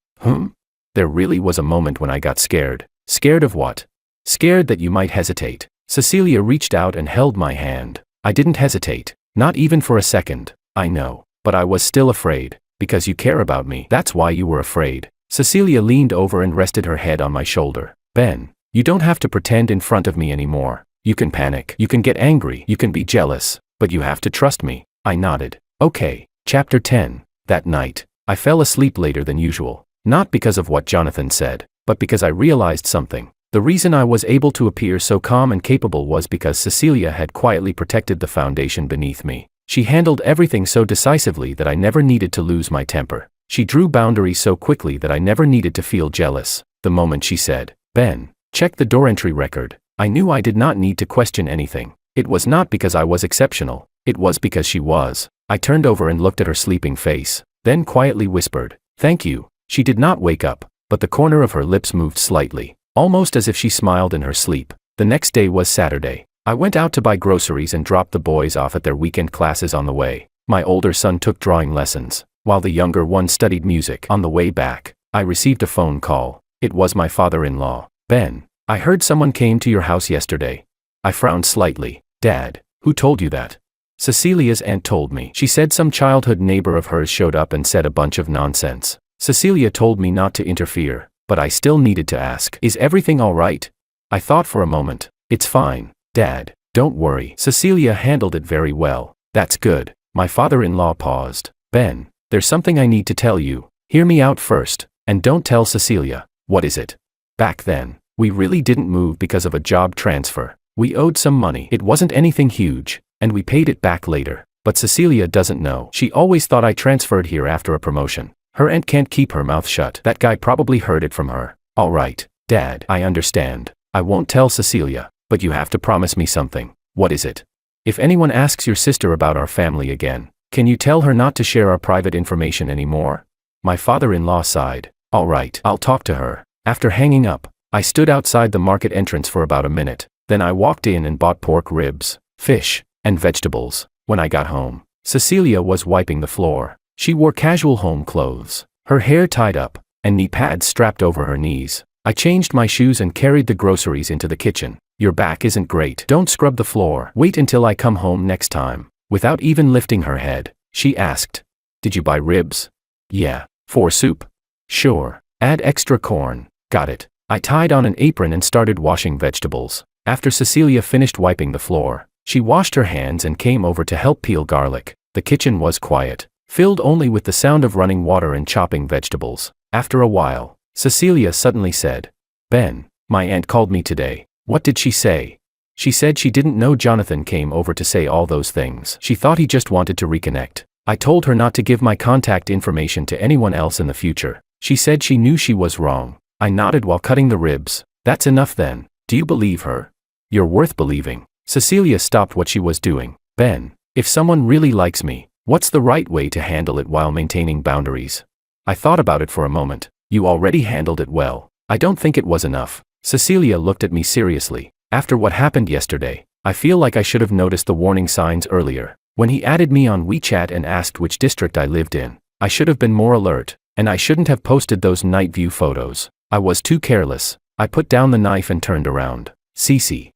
There really was a moment when I got scared. Scared of what? Scared that you might hesitate. Cecilia reached out and held my hand. I didn't hesitate, not even for a second. I know, but I was still afraid, because you care about me. That's why you were afraid. Cecilia leaned over and rested her head on my shoulder. Ben, you don't have to pretend in front of me anymore. You can panic, you can get angry, you can be jealous, but you have to trust me. I nodded. Okay. Chapter 10. That night, I fell asleep later than usual, not because of what Jonathan said, but because I realized something. The reason I was able to appear so calm and capable was because Cecilia had quietly protected the foundation beneath me. She handled everything so decisively that I never needed to lose my temper. She drew boundaries so quickly that I never needed to feel jealous. The moment she said, Ben, check the door entry record, I knew I did not need to question anything. It was not because I was exceptional, it was because she was. I turned over and looked at her sleeping face, then quietly whispered, thank you. She did not wake up, but the corner of her lips moved slightly, almost as if she smiled in her sleep. The next day was Saturday. I went out to buy groceries and dropped the boys off at their weekend classes on the way. My older son took drawing lessons, while the younger one studied music. On the way back, I received a phone call. It was my father-in-law. Ben, I heard someone came to your house yesterday. I frowned slightly. Dad, who told you that? Cecilia's aunt told me. She said some childhood neighbor of hers showed up and said a bunch of nonsense. Cecilia told me not to interfere, but I still needed to ask. Is everything all right? I thought for a moment. It's fine, Dad, don't worry. Cecilia handled it very well. That's good. My father-in-law paused. Ben, there's something I need to tell you. Hear me out first, and don't tell Cecilia. What is it? Back then, we really didn't move because of a job transfer. We owed some money. It wasn't anything huge, and we paid it back later. But Cecilia doesn't know. She always thought I transferred here after a promotion. Her aunt can't keep her mouth shut. That guy probably heard it from her. All right, Dad, I understand. I won't tell Cecilia, but you have to promise me something. What is it? If anyone asks your sister about our family again, can you tell her not to share our private information anymore? My father-in-law sighed. All right, I'll talk to her. After hanging up, I stood outside the market entrance for about a minute. Then I walked in and bought pork ribs, fish, and vegetables. When I got home, Cecilia was wiping the floor. She wore casual home clothes, her hair tied up, and knee pads strapped over her knees. I changed my shoes and carried the groceries into the kitchen. Your back isn't great. Don't scrub the floor. Wait until I come home next time. Without even lifting her head, she asked, did you buy ribs? Yeah. For soup? Sure. Add extra corn. Got it. I tied on an apron and started washing vegetables. After Cecilia finished wiping the floor, she washed her hands and came over to help peel garlic. The kitchen was quiet, filled only with the sound of running water and chopping vegetables. After a while, Cecilia suddenly said, Ben, my aunt called me today. What did she say? She said she didn't know Jonathan came over to say all those things. She thought he just wanted to reconnect. I told her not to give my contact information to anyone else in the future. She said she knew she was wrong. I nodded while cutting the ribs. That's enough then. Do you believe her? You're worth believing. Cecilia stopped what she was doing. Ben, if someone really likes me, what's the right way to handle it while maintaining boundaries? I thought about it for a moment. You already handled it well. I don't think it was enough. Cecilia looked at me seriously. After what happened yesterday, I feel like I should have noticed the warning signs earlier. When he added me on WeChat and asked which district I lived in, I should have been more alert, and I shouldn't have posted those night view photos. I was too careless. I put down the knife and turned around. Cece.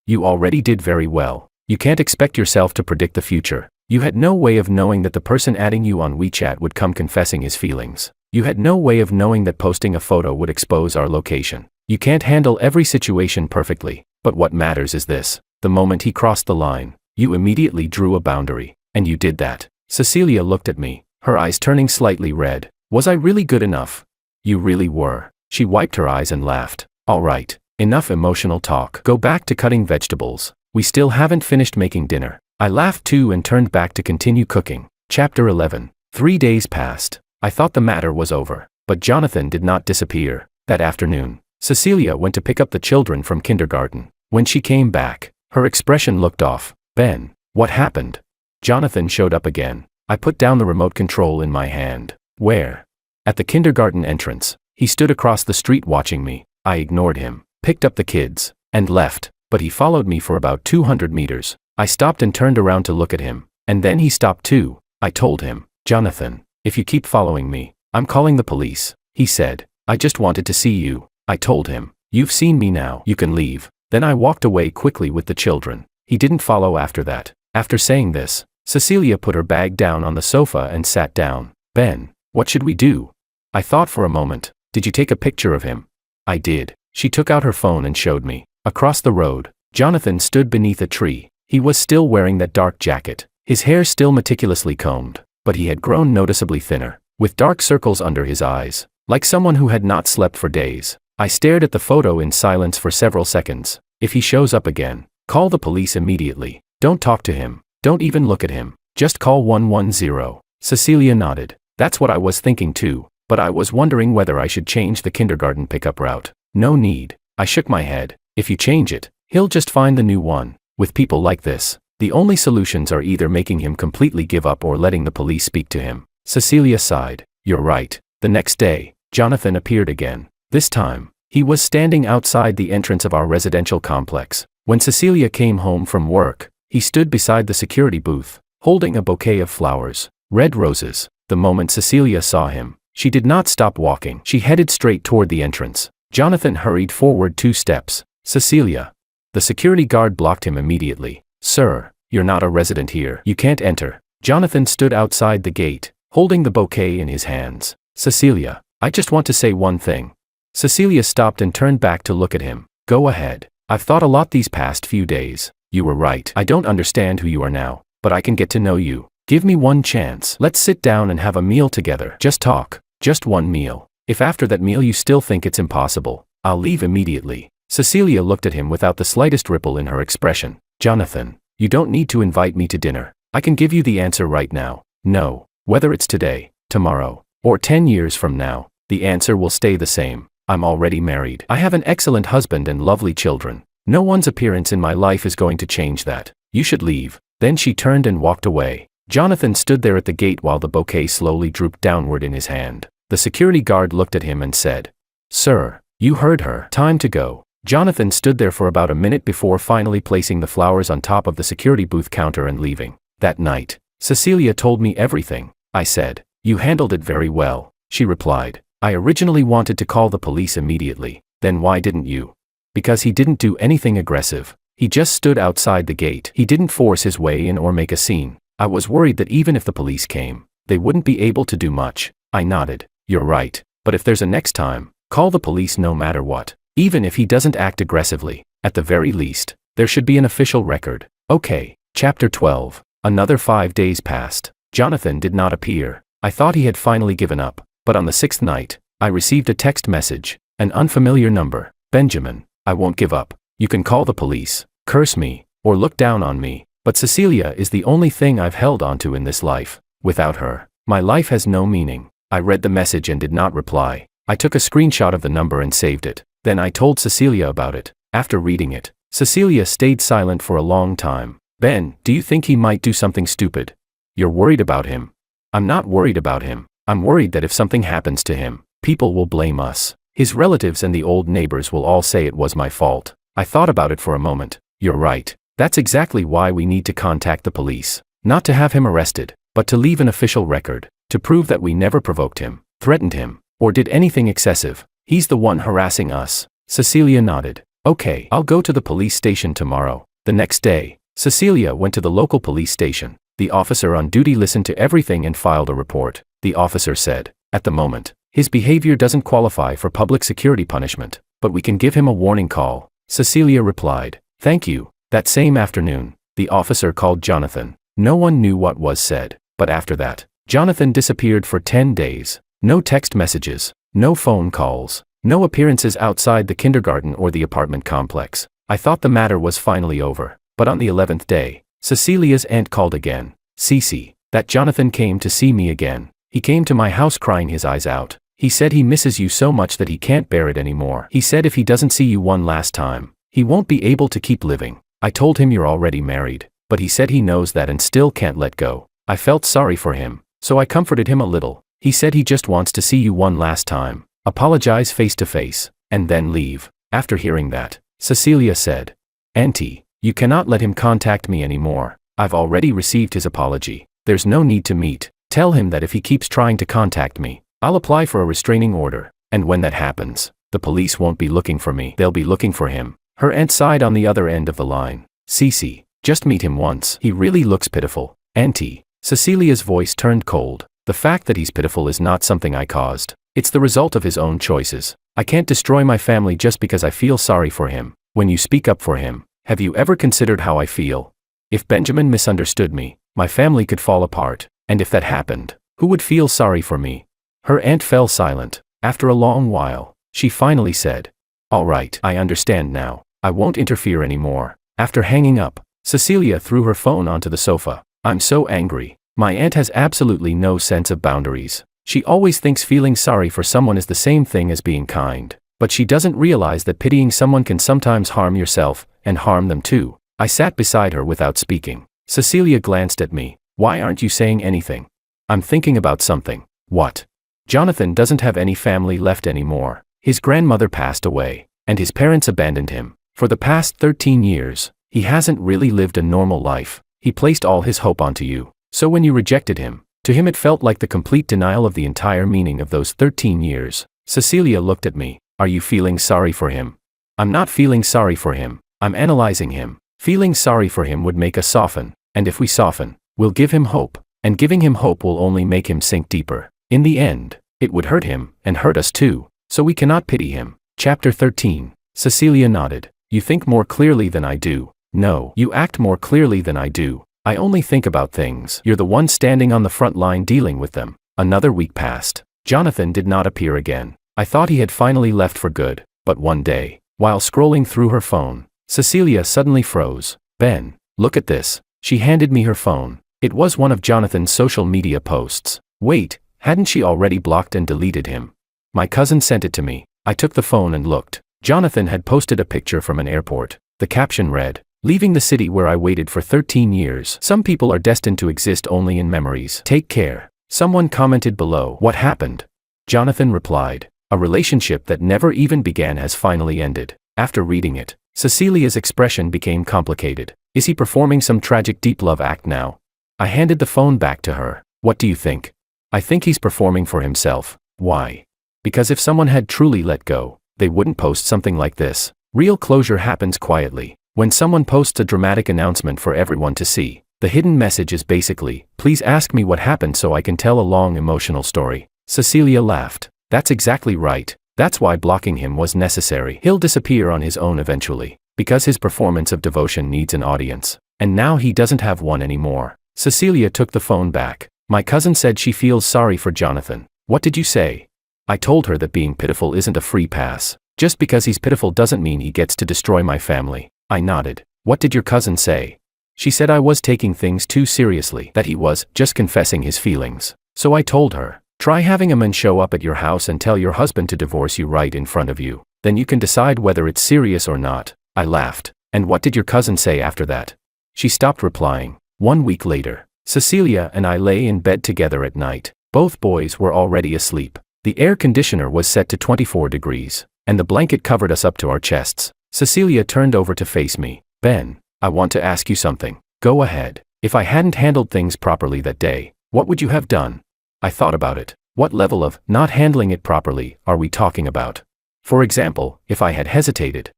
You already did very well. You can't expect yourself to predict the future. You had no way of knowing that the person adding you on WeChat would come confessing his feelings. You had no way of knowing that posting a photo would expose our location. You can't handle every situation perfectly, but what matters is this. The moment he crossed the line, you immediately drew a boundary, and you did that. Cecilia looked at me, her eyes turning slightly red. Was I really good enough? You really were. She wiped her eyes and laughed. All right, enough emotional talk. Go back to cutting vegetables. We still haven't finished making dinner. I laughed too and turned back to continue cooking. Chapter 11. 3 days passed. I thought the matter was over, but Jonathan did not disappear. That afternoon, Cecilia went to pick up the children from kindergarten. When she came back, her expression looked off. Ben, what happened? Jonathan showed up again. I put down the remote control in my hand. Where? At the kindergarten entrance. He stood across the street watching me. I ignored him, picked up the kids, and left, but he followed me for about 200 meters. I stopped and turned around to look at him, and then he stopped too. I told him, Jonathan, if you keep following me, I'm calling the police. He said, I just wanted to see you. I told him, you've seen me now, you can leave. Then I walked away quickly with the children. He didn't follow after that. After saying this, Cecilia put her bag down on the sofa and sat down. Ben, what should we do? I thought for a moment. Did you take a picture of him? I did. She took out her phone and showed me. Across the road, Jonathan stood beneath a tree. He was still wearing that dark jacket, his hair still meticulously combed, but he had grown noticeably thinner, with dark circles under his eyes, like someone who had not slept for days. I stared at the photo in silence for several seconds. If he shows up again, call the police immediately. Don't talk to him. Don't even look at him. Just call 110. Cecilia nodded. That's what I was thinking too, but I was wondering whether I should change the kindergarten pickup route. No need. I shook my head. If you change it, he'll just find the new one. With people like this, the only solutions are either making him completely give up or letting the police speak to him. Cecilia sighed. You're right. The next day, Jonathan appeared again. This time, he was standing outside the entrance of our residential complex. When Cecilia came home from work, he stood beside the security booth, holding a bouquet of flowers, red roses. The moment Cecilia saw him, she did not stop walking. She headed straight toward the entrance. Jonathan hurried forward 2 steps. Cecilia. The security guard blocked him immediately. Sir, you're not a resident here. You can't enter. Jonathan stood outside the gate, holding the bouquet in his hands. Cecilia, I just want to say one thing. Cecilia stopped and turned back to look at him. Go ahead. I've thought a lot these past few days. You were right. I don't understand who you are now, but I can get to know you. Give me one chance. Let's sit down and have a meal together. Just talk. Just one meal. If after that meal you still think it's impossible, I'll leave immediately. Cecilia looked at him without the slightest ripple in her expression. Jonathan, you don't need to invite me to dinner. I can give you the answer right now. No. Whether it's today, tomorrow, or 10 years from now, the answer will stay the same. I'm already married. I have an excellent husband and lovely children. No one's appearance in my life is going to change that. You should leave. Then she turned and walked away. Jonathan stood there at the gate while the bouquet slowly drooped downward in his hand. The security guard looked at him and said, Sir, you heard her. Time to go. Jonathan stood there for about a minute before finally placing the flowers on top of the security booth counter and leaving. That night, Cecilia told me everything. I said, You handled it very well. She replied, I originally wanted to call the police immediately. Then why didn't you? Because he didn't do anything aggressive. He just stood outside the gate. He didn't force his way in or make a scene. I was worried that even if the police came, they wouldn't be able to do much. I nodded. You're right. But if there's a next time, call the police no matter what. Even if he doesn't act aggressively, at the very least, there should be an official record. Okay. Chapter 12. Another 5 days passed. Jonathan did not appear. I thought he had finally given up, but on the 6th night, I received a text message, an unfamiliar number. Benjamin, I won't give up. You can call the police, curse me, or look down on me, but Cecilia is the only thing I've held onto in this life. Without her, my life has no meaning. I read the message and did not reply. I took a screenshot of the number and saved it. Then I told Cecilia about it. After reading it, Cecilia stayed silent for a long time. Ben, do you think he might do something stupid? You're worried about him. I'm not worried about him. I'm worried that if something happens to him, people will blame us. His relatives and the old neighbors will all say it was my fault. I thought about it for a moment. You're right. That's exactly why we need to contact the police. Not to have him arrested, but to leave an official record, to prove that we never provoked him, threatened him, or did anything excessive. He's the one harassing us. Cecilia nodded. Okay, I'll go to the police station tomorrow. The next day, Cecilia went to the local police station. The officer on duty listened to everything and filed a report. The officer said, at the moment, his behavior doesn't qualify for public security punishment, but we can give him a warning call. Cecilia replied, thank you. That same afternoon, the officer called Jonathan. No one knew what was said, but after that, Jonathan disappeared for 10 days. No text messages, no phone calls, no appearances outside the kindergarten or the apartment complex. I thought the matter was finally over, but on the 11th day, Cecilia's aunt called again. Cece, that Jonathan came to see me again. He came to my house crying his eyes out. He said he misses you so much that he can't bear it anymore. He said if he doesn't see you one last time, he won't be able to keep living. I told him you're already married, but he said he knows that and still can't let go. I felt sorry for him, so I comforted him a little. He said he just wants to see you one last time, apologize face to face, and then leave. After hearing that, Cecilia said, Auntie, you cannot let him contact me anymore. I've already received his apology. There's no need to meet. Tell him that if he keeps trying to contact me, I'll apply for a restraining order, and when that happens, the police won't be looking for me. They'll be looking for him. Her aunt sighed on the other end of the line. Cece, just meet him once. He really looks pitiful. Auntie. Cecilia's voice turned cold. The fact that he's pitiful is not something I caused. It's the result of his own choices. I can't destroy my family just because I feel sorry for him. When you speak up for him, have you ever considered how I feel? If Benjamin misunderstood me, my family could fall apart, and if that happened, who would feel sorry for me? Her aunt fell silent. After a long while, she finally said, all right, I understand now. I won't interfere anymore. After hanging up, Cecilia threw her phone onto the sofa. I'm so angry. My aunt has absolutely no sense of boundaries. She always thinks feeling sorry for someone is the same thing as being kind, but she doesn't realize that pitying someone can sometimes harm yourself, and harm them too. I sat beside her without speaking. Cecilia glanced at me. Why aren't you saying anything? I'm thinking about something. What? Jonathan doesn't have any family left anymore. His grandmother passed away, and his parents abandoned him. For the past 13 years, he hasn't really lived a normal life. He placed all his hope onto you. So when you rejected him, to him it felt like the complete denial of the entire meaning of those 13 years. Cecilia looked at me. Are you feeling sorry for him? I'm not feeling sorry for him. I'm analyzing him. Feeling sorry for him would make us soften, and if we soften, we'll give him hope, and giving him hope will only make him sink deeper. In the end, it would hurt him, and hurt us too, so we cannot pity him. Chapter 13. Cecilia nodded. You think more clearly than I do. No, you act more clearly than I do. I only think about things. You're the one standing on the front line dealing with them. Another week passed. Jonathan did not appear again. I thought he had finally left for good, but one day, while scrolling through her phone, Cecilia suddenly froze. Ben, look at this. She handed me her phone. It was one of Jonathan's social media posts. Wait, hadn't she already blocked and deleted him? My cousin sent it to me. I took the phone and looked. Jonathan had posted a picture from an airport. The caption read, leaving the city where I waited for 13 years. Some people are destined to exist only in memories. Take care. Someone commented below. What happened? Jonathan replied, a relationship that never even began has finally ended. After reading it, Cecilia's expression became complicated. Is he performing some tragic deep love act now? I handed the phone back to her. What do you think? I think he's performing for himself. Why? Because if someone had truly let go, they wouldn't post something like this. Real closure happens quietly. When someone posts a dramatic announcement for everyone to see, the hidden message is basically, please ask me what happened so I can tell a long emotional story. Cecilia laughed. That's exactly right. That's why blocking him was necessary. He'll disappear on his own eventually, because his performance of devotion needs an audience. And now he doesn't have one anymore. Cecilia took the phone back. My cousin said she feels sorry for Jonathan. What did you say? I told her that being pitiful isn't a free pass. Just because he's pitiful doesn't mean he gets to destroy my family. I nodded. What did your cousin say? She said I was taking things too seriously, that he was just confessing his feelings. So I told her, try having a man show up at your house and tell your husband to divorce you right in front of you. Then you can decide whether it's serious or not. I laughed. And what did your cousin say after that? She stopped replying. 1 week later, Cecilia and I lay in bed together at night. Both boys were already asleep. The air conditioner was set to 24 degrees, and the blanket covered us up to our chests. Cecilia turned over to face me. Ben, I want to ask you something. Go ahead. If I hadn't handled things properly that day, what would you have done? I thought about it. What level of not handling it properly are we talking about? For example, if I had hesitated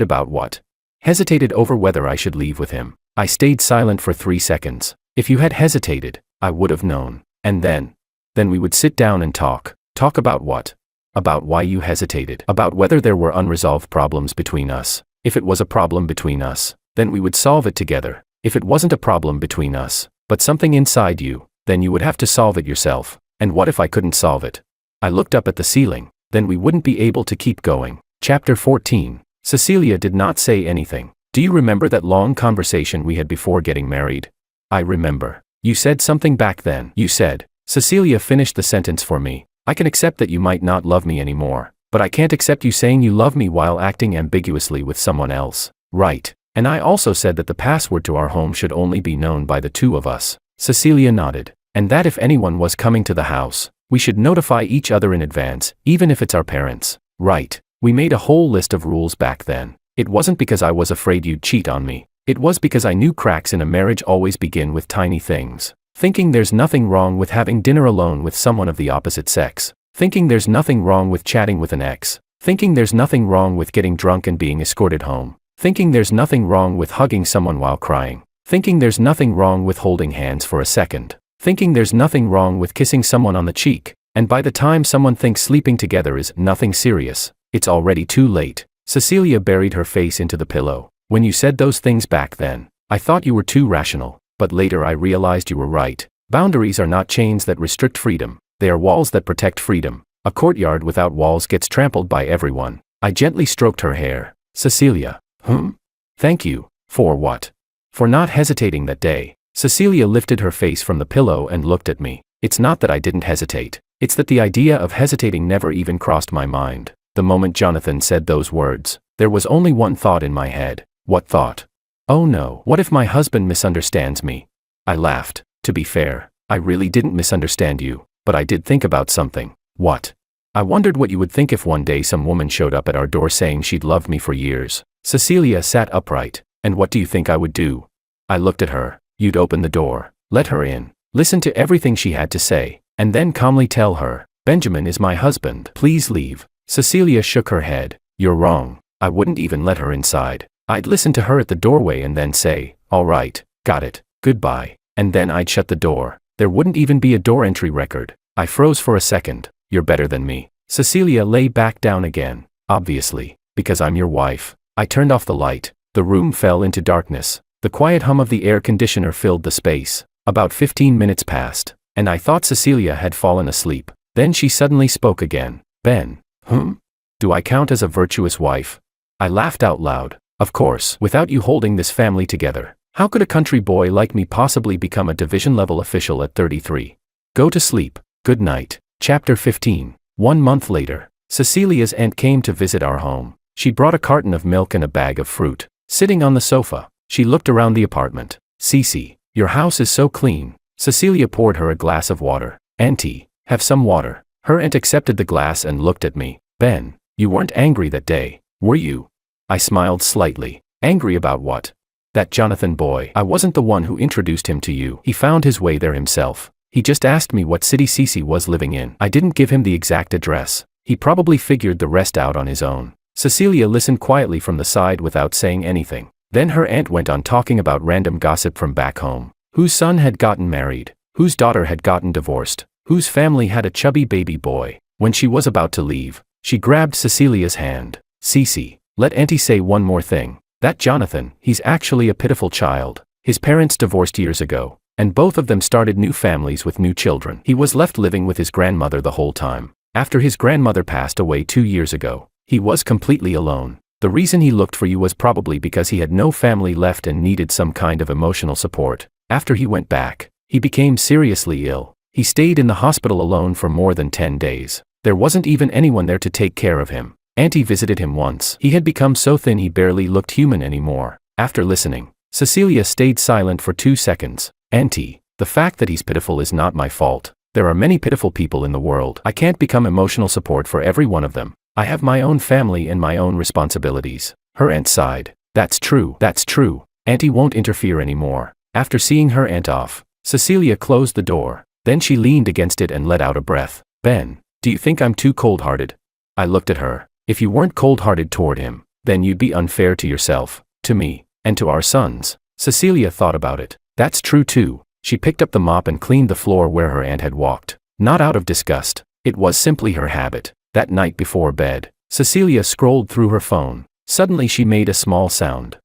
about what? Hesitated over whether I should leave with him. I stayed silent for 3 seconds. If you had hesitated, I would have known. And then we would sit down and talk. Talk about what? About why you hesitated. About whether there were unresolved problems between us. If it was a problem between us, then we would solve it together. If it wasn't a problem between us, but something inside you, then you would have to solve it yourself. And what if I couldn't solve it? I looked up at the ceiling. Then we wouldn't be able to keep going. Chapter 14. Cecilia did not say anything. Do you remember that long conversation we had before getting married? I remember. You said something back then. You said, Cecilia finished the sentence for me. I can accept that you might not love me anymore, but I can't accept you saying you love me while acting ambiguously with someone else. Right. And I also said that the password to our home should only be known by the two of us. Cecilia nodded. And that if anyone was coming to the house, we should notify each other in advance, even if it's our parents. Right. We made a whole list of rules back then. It wasn't because I was afraid you'd cheat on me. It was because I knew cracks in a marriage always begin with tiny things. Thinking there's nothing wrong with having dinner alone with someone of the opposite sex. Thinking there's nothing wrong with chatting with an ex. Thinking there's nothing wrong with getting drunk and being escorted home. Thinking there's nothing wrong with hugging someone while crying. Thinking there's nothing wrong with holding hands for a second. Thinking there's nothing wrong with kissing someone on the cheek. And by the time someone thinks sleeping together is nothing serious, it's already too late. Cecilia buried her face into the pillow. When you said those things back then, I thought you were too rational, but later I realized you were right. Boundaries are not chains that restrict freedom, they are walls that protect freedom. A courtyard without walls gets trampled by everyone. I gently stroked her hair. Cecilia. Thank you. For what? For not hesitating that day. Cecilia lifted her face from the pillow and looked at me. It's not that I didn't hesitate. It's that the idea of hesitating never even crossed my mind. The moment Jonathan said those words, there was only one thought in my head. What thought? Oh no, what if my husband misunderstands me? I laughed. To be fair, I really didn't misunderstand you, but I did think about something. What? I wondered what you would think if one day some woman showed up at our door saying she'd loved me for years. Cecilia sat upright. And what do you think I would do? I looked at her. You'd open the door, let her in, listen to everything she had to say, and then calmly tell her, Benjamin is my husband, please leave. Cecilia shook her head. You're wrong. I wouldn't even let her inside. I'd listen to her at the doorway and then say, all right, got it, goodbye. And then I'd shut the door. There wouldn't even be a door entry record. I froze for a second. You're better than me. Cecilia lay back down again. Obviously, because I'm your wife. I turned off the light. The room fell into darkness. The quiet hum of the air conditioner filled the space. About 15 minutes passed, and I thought Cecilia had fallen asleep. Then she suddenly spoke again. Ben. Do I count as a virtuous wife? I laughed out loud. Of course, without you holding this family together, how could a country boy like me possibly become a division-level official at 33? Go to sleep. Good night. Chapter 15. 1 month later, Cecilia's aunt came to visit our home. She brought a carton of milk and a bag of fruit. Sitting on the sofa, she looked around the apartment. Cece, your house is so clean. Cecilia poured her a glass of water. Auntie, have some water. Her aunt accepted the glass and looked at me. Ben, you weren't angry that day, were you? I smiled slightly. Angry about what? That Jonathan boy. I wasn't the one who introduced him to you. He found his way there himself. He just asked me what city Cece was living in. I didn't give him the exact address. He probably figured the rest out on his own. Cecilia listened quietly from the side without saying anything. Then her aunt went on talking about random gossip from back home. Whose son had gotten married, whose daughter had gotten divorced, whose family had a chubby baby boy. When she was about to leave, she grabbed Cecilia's hand. Cece, let Auntie say one more thing. That Jonathan, he's actually a pitiful child. His parents divorced years ago, and both of them started new families with new children. He was left living with his grandmother the whole time. After his grandmother passed away 2 years ago, he was completely alone. The reason he looked for you was probably because he had no family left and needed some kind of emotional support. After he went back, he became seriously ill. He stayed in the hospital alone for more than 10 days. There wasn't even anyone there to take care of him. Auntie visited him once. He had become so thin he barely looked human anymore. After listening, Cecilia stayed silent for 2 seconds. Auntie, the fact that he's pitiful is not my fault. There are many pitiful people in the world. I can't become emotional support for every one of them. I have my own family and my own responsibilities. Her aunt sighed. That's true. That's true. Auntie won't interfere anymore. After seeing her aunt off, Cecilia closed the door. Then she leaned against it and let out a breath. Ben, do you think I'm too cold-hearted? I looked at her. If you weren't cold-hearted toward him, then you'd be unfair to yourself, to me, and to our sons. Cecilia thought about it. That's true too. She picked up the mop and cleaned the floor where her aunt had walked. Not out of disgust. It was simply her habit. That night before bed, Cecilia scrolled through her phone. Suddenly she made a small sound.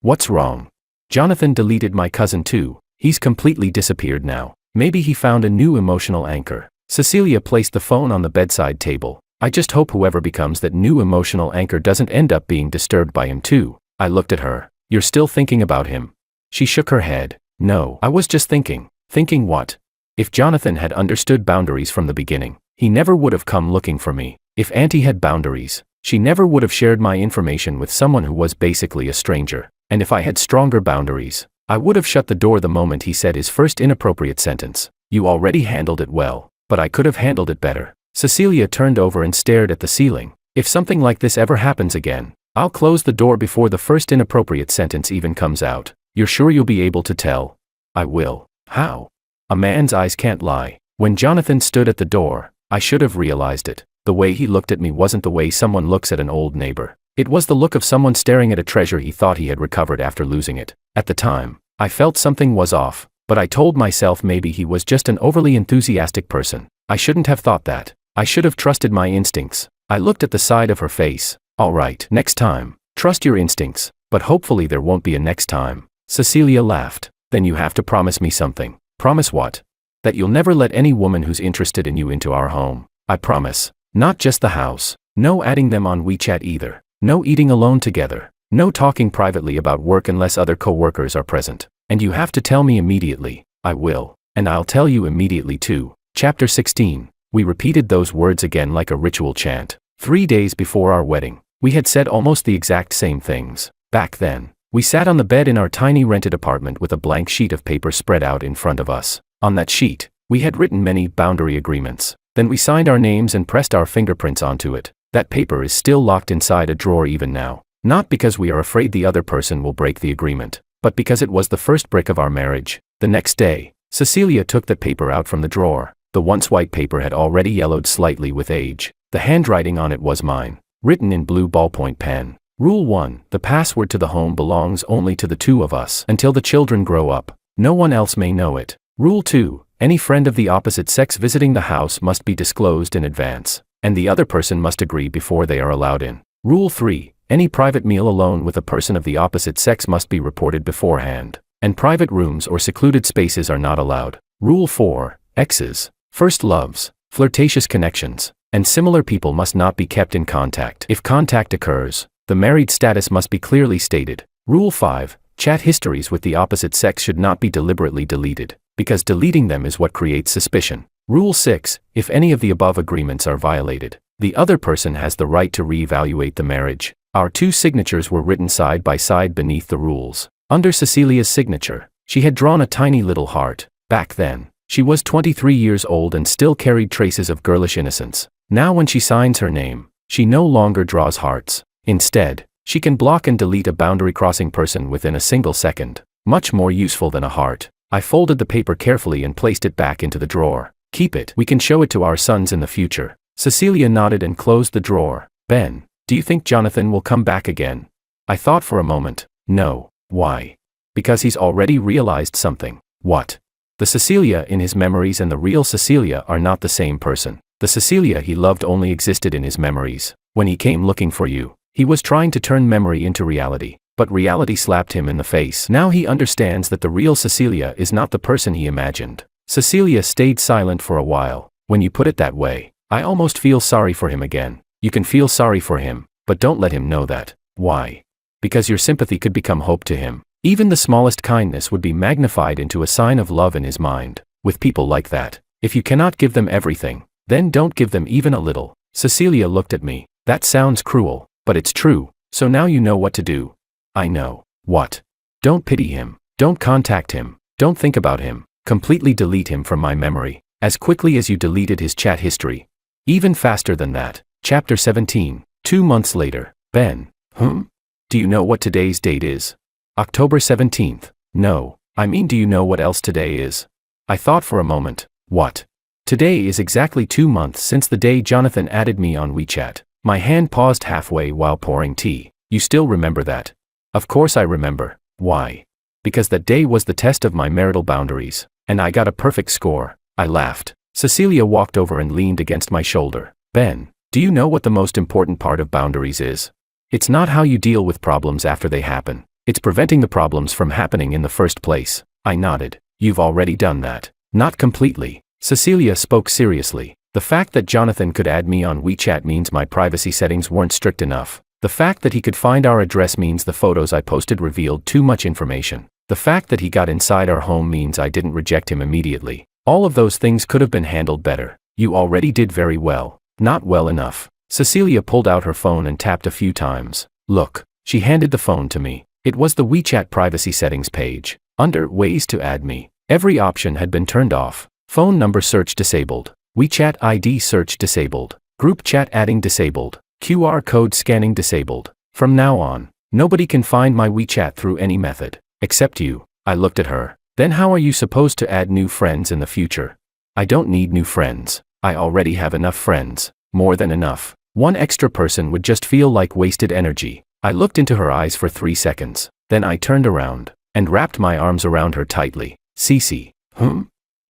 What's wrong? Jonathan deleted my cousin too. He's completely disappeared now. Maybe he found a new emotional anchor. Cecilia placed the phone on the bedside table. I just hope whoever becomes that new emotional anchor doesn't end up being disturbed by him too. I looked at her. You're still thinking about him? She shook her head. No, I was just thinking. Thinking what? If Jonathan had understood boundaries from the beginning, he never would have come looking for me. If Auntie had boundaries, she never would have shared my information with someone who was basically a stranger. And if I had stronger boundaries, I would have shut the door the moment he said his first inappropriate sentence. You already handled it well, but I could have handled it better. Cecilia turned over and stared at the ceiling. If something like this ever happens again, I'll close the door before the first inappropriate sentence even comes out. You're sure you'll be able to tell? I will. How? A man's eyes can't lie. When Jonathan stood at the door, I should have realized it. The way he looked at me wasn't the way someone looks at an old neighbor. It was the look of someone staring at a treasure he thought he had recovered after losing it. At the time, I felt something was off, but I told myself maybe he was just an overly enthusiastic person. I shouldn't have thought that. I should have trusted my instincts. I looked at the side of her face. All right, next time, trust your instincts, but hopefully there won't be a next time. Cecilia laughed. Then you have to promise me something. Promise what? That you'll never let any woman who's interested in you into our home. I promise. Not just the house. No adding them on WeChat either. No eating alone together. No talking privately about work unless other co-workers are present. And you have to tell me immediately. I will. And I'll tell you immediately too. Chapter 16. We repeated those words again like a ritual chant. 3 days before our wedding, we had said almost the exact same things. Back then, we sat on the bed in our tiny rented apartment with a blank sheet of paper spread out in front of us. On that sheet, we had written many boundary agreements. Then we signed our names and pressed our fingerprints onto it. That paper is still locked inside a drawer even now. Not because we are afraid the other person will break the agreement, but because it was the first brick of our marriage. The next day, Cecilia took the paper out from the drawer. The once white paper had already yellowed slightly with age. The handwriting on it was mine, written in blue ballpoint pen. Rule 1. The password to the home belongs only to the two of us until the children grow up. No one else may know it. Rule 2. Any friend of the opposite sex visiting the house must be disclosed in advance, and the other person must agree before they are allowed in. Rule 3. Any private meal alone with a person of the opposite sex must be reported beforehand, and private rooms or secluded spaces are not allowed. Rule 4. Exes, first loves, flirtatious connections, and similar people must not be kept in contact. If contact occurs, the married status must be clearly stated. Rule 5. Chat histories with the opposite sex should not be deliberately deleted, because deleting them is what creates suspicion. Rule 6. If any of the above agreements are violated, the other person has the right to reevaluate the marriage. Our two signatures were written side by side beneath the rules. Under Cecilia's signature, she had drawn a tiny little heart. Back then, she was 23 years old and still carried traces of girlish innocence. Now when she signs her name, she no longer draws hearts. Instead, she can block and delete a boundary-crossing person within a single second. Much more useful than a heart. I folded the paper carefully and placed it back into the drawer. Keep it. We can show it to our sons in the future. Cecilia nodded and closed the drawer. Ben, do you think Jonathan will come back again? I thought for a moment. No. Why? Because he's already realized something. What? The Cecilia in his memories and the real Cecilia are not the same person. The Cecilia he loved only existed in his memories. When he came looking for you, he was trying to turn memory into reality, but reality slapped him in the face. Now he understands that the real Cecilia is not the person he imagined. Cecilia stayed silent for a while. When you put it that way, I almost feel sorry for him again. You can feel sorry for him, but don't let him know that. Why? Because your sympathy could become hope to him. Even the smallest kindness would be magnified into a sign of love in his mind. With people like that, if you cannot give them everything, then don't give them even a little. Cecilia looked at me. That sounds cruel, but it's true. So now you know what to do. I know. What? Don't pity him. Don't contact him. Don't think about him. Completely delete him from my memory. As quickly as you deleted his chat history. Even faster than that. Chapter 17. 2 months later. Ben. Do you know what today's date is? October 17th. No. I mean, do you know what else today is? I thought for a moment. What? Today is exactly 2 months since the day Jonathan added me on WeChat. My hand paused halfway while pouring tea. You still remember that? Of course I remember. Why? Because that day was the test of my marital boundaries, and I got a perfect score. I laughed. Cecilia walked over and leaned against my shoulder. Ben, do you know what the most important part of boundaries is? It's not how you deal with problems after they happen. It's preventing the problems from happening in the first place. I nodded. You've already done that. Not completely. Cecilia spoke seriously. The fact that Jonathan could add me on WeChat means my privacy settings weren't strict enough. The fact that he could find our address means the photos I posted revealed too much information. The fact that he got inside our home means I didn't reject him immediately. All of those things could have been handled better. You already did very well. Not well enough. Cecilia pulled out her phone and tapped a few times. Look. She handed the phone to me. It was the WeChat privacy settings page. Under Ways to add me, every option had been turned off. Phone number search disabled. WeChat ID search disabled. Group chat adding disabled. QR code scanning disabled. From now on, nobody can find my WeChat through any method. Except you. I looked at her. Then how are you supposed to add new friends in the future? I don't need new friends. I already have enough friends. More than enough. One extra person would just feel like wasted energy. I looked into her eyes for 3 seconds. Then I turned around and wrapped my arms around her tightly. Cece.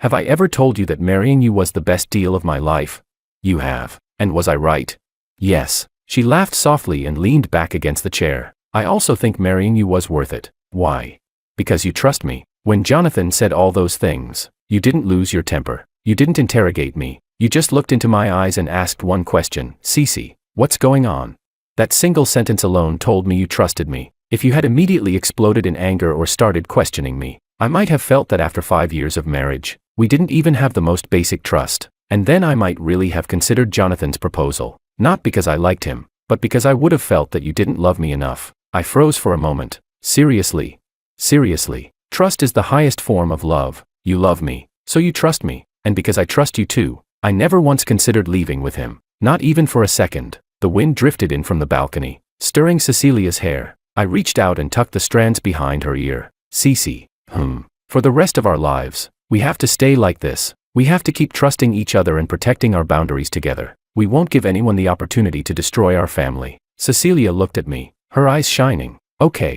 Have I ever told you that marrying you was the best deal of my life? You have. And was I right? Yes. She laughed softly and leaned back against the chair. I also think marrying you was worth it. Why? Because you trust me. When Jonathan said all those things, you didn't lose your temper. You didn't interrogate me. You just looked into my eyes and asked one question. Cece, what's going on? That single sentence alone told me you trusted me. If you had immediately exploded in anger or started questioning me, I might have felt that after 5 years of marriage, we didn't even have the most basic trust. And then I might really have considered Jonathan's proposal. Not because I liked him, but because I would have felt that you didn't love me enough. I froze for a moment. Seriously? Seriously? Trust is the highest form of love. You love me, so you trust me, and because I trust you too, I never once considered leaving with him. Not even for a second. The wind drifted in from the balcony, stirring Cecilia's hair. I reached out and tucked the strands behind her ear. Cece. For the rest of our lives, we have to stay like this. We have to keep trusting each other and protecting our boundaries together. We won't give anyone the opportunity to destroy our family. Cecilia looked at me, her eyes shining. Okay.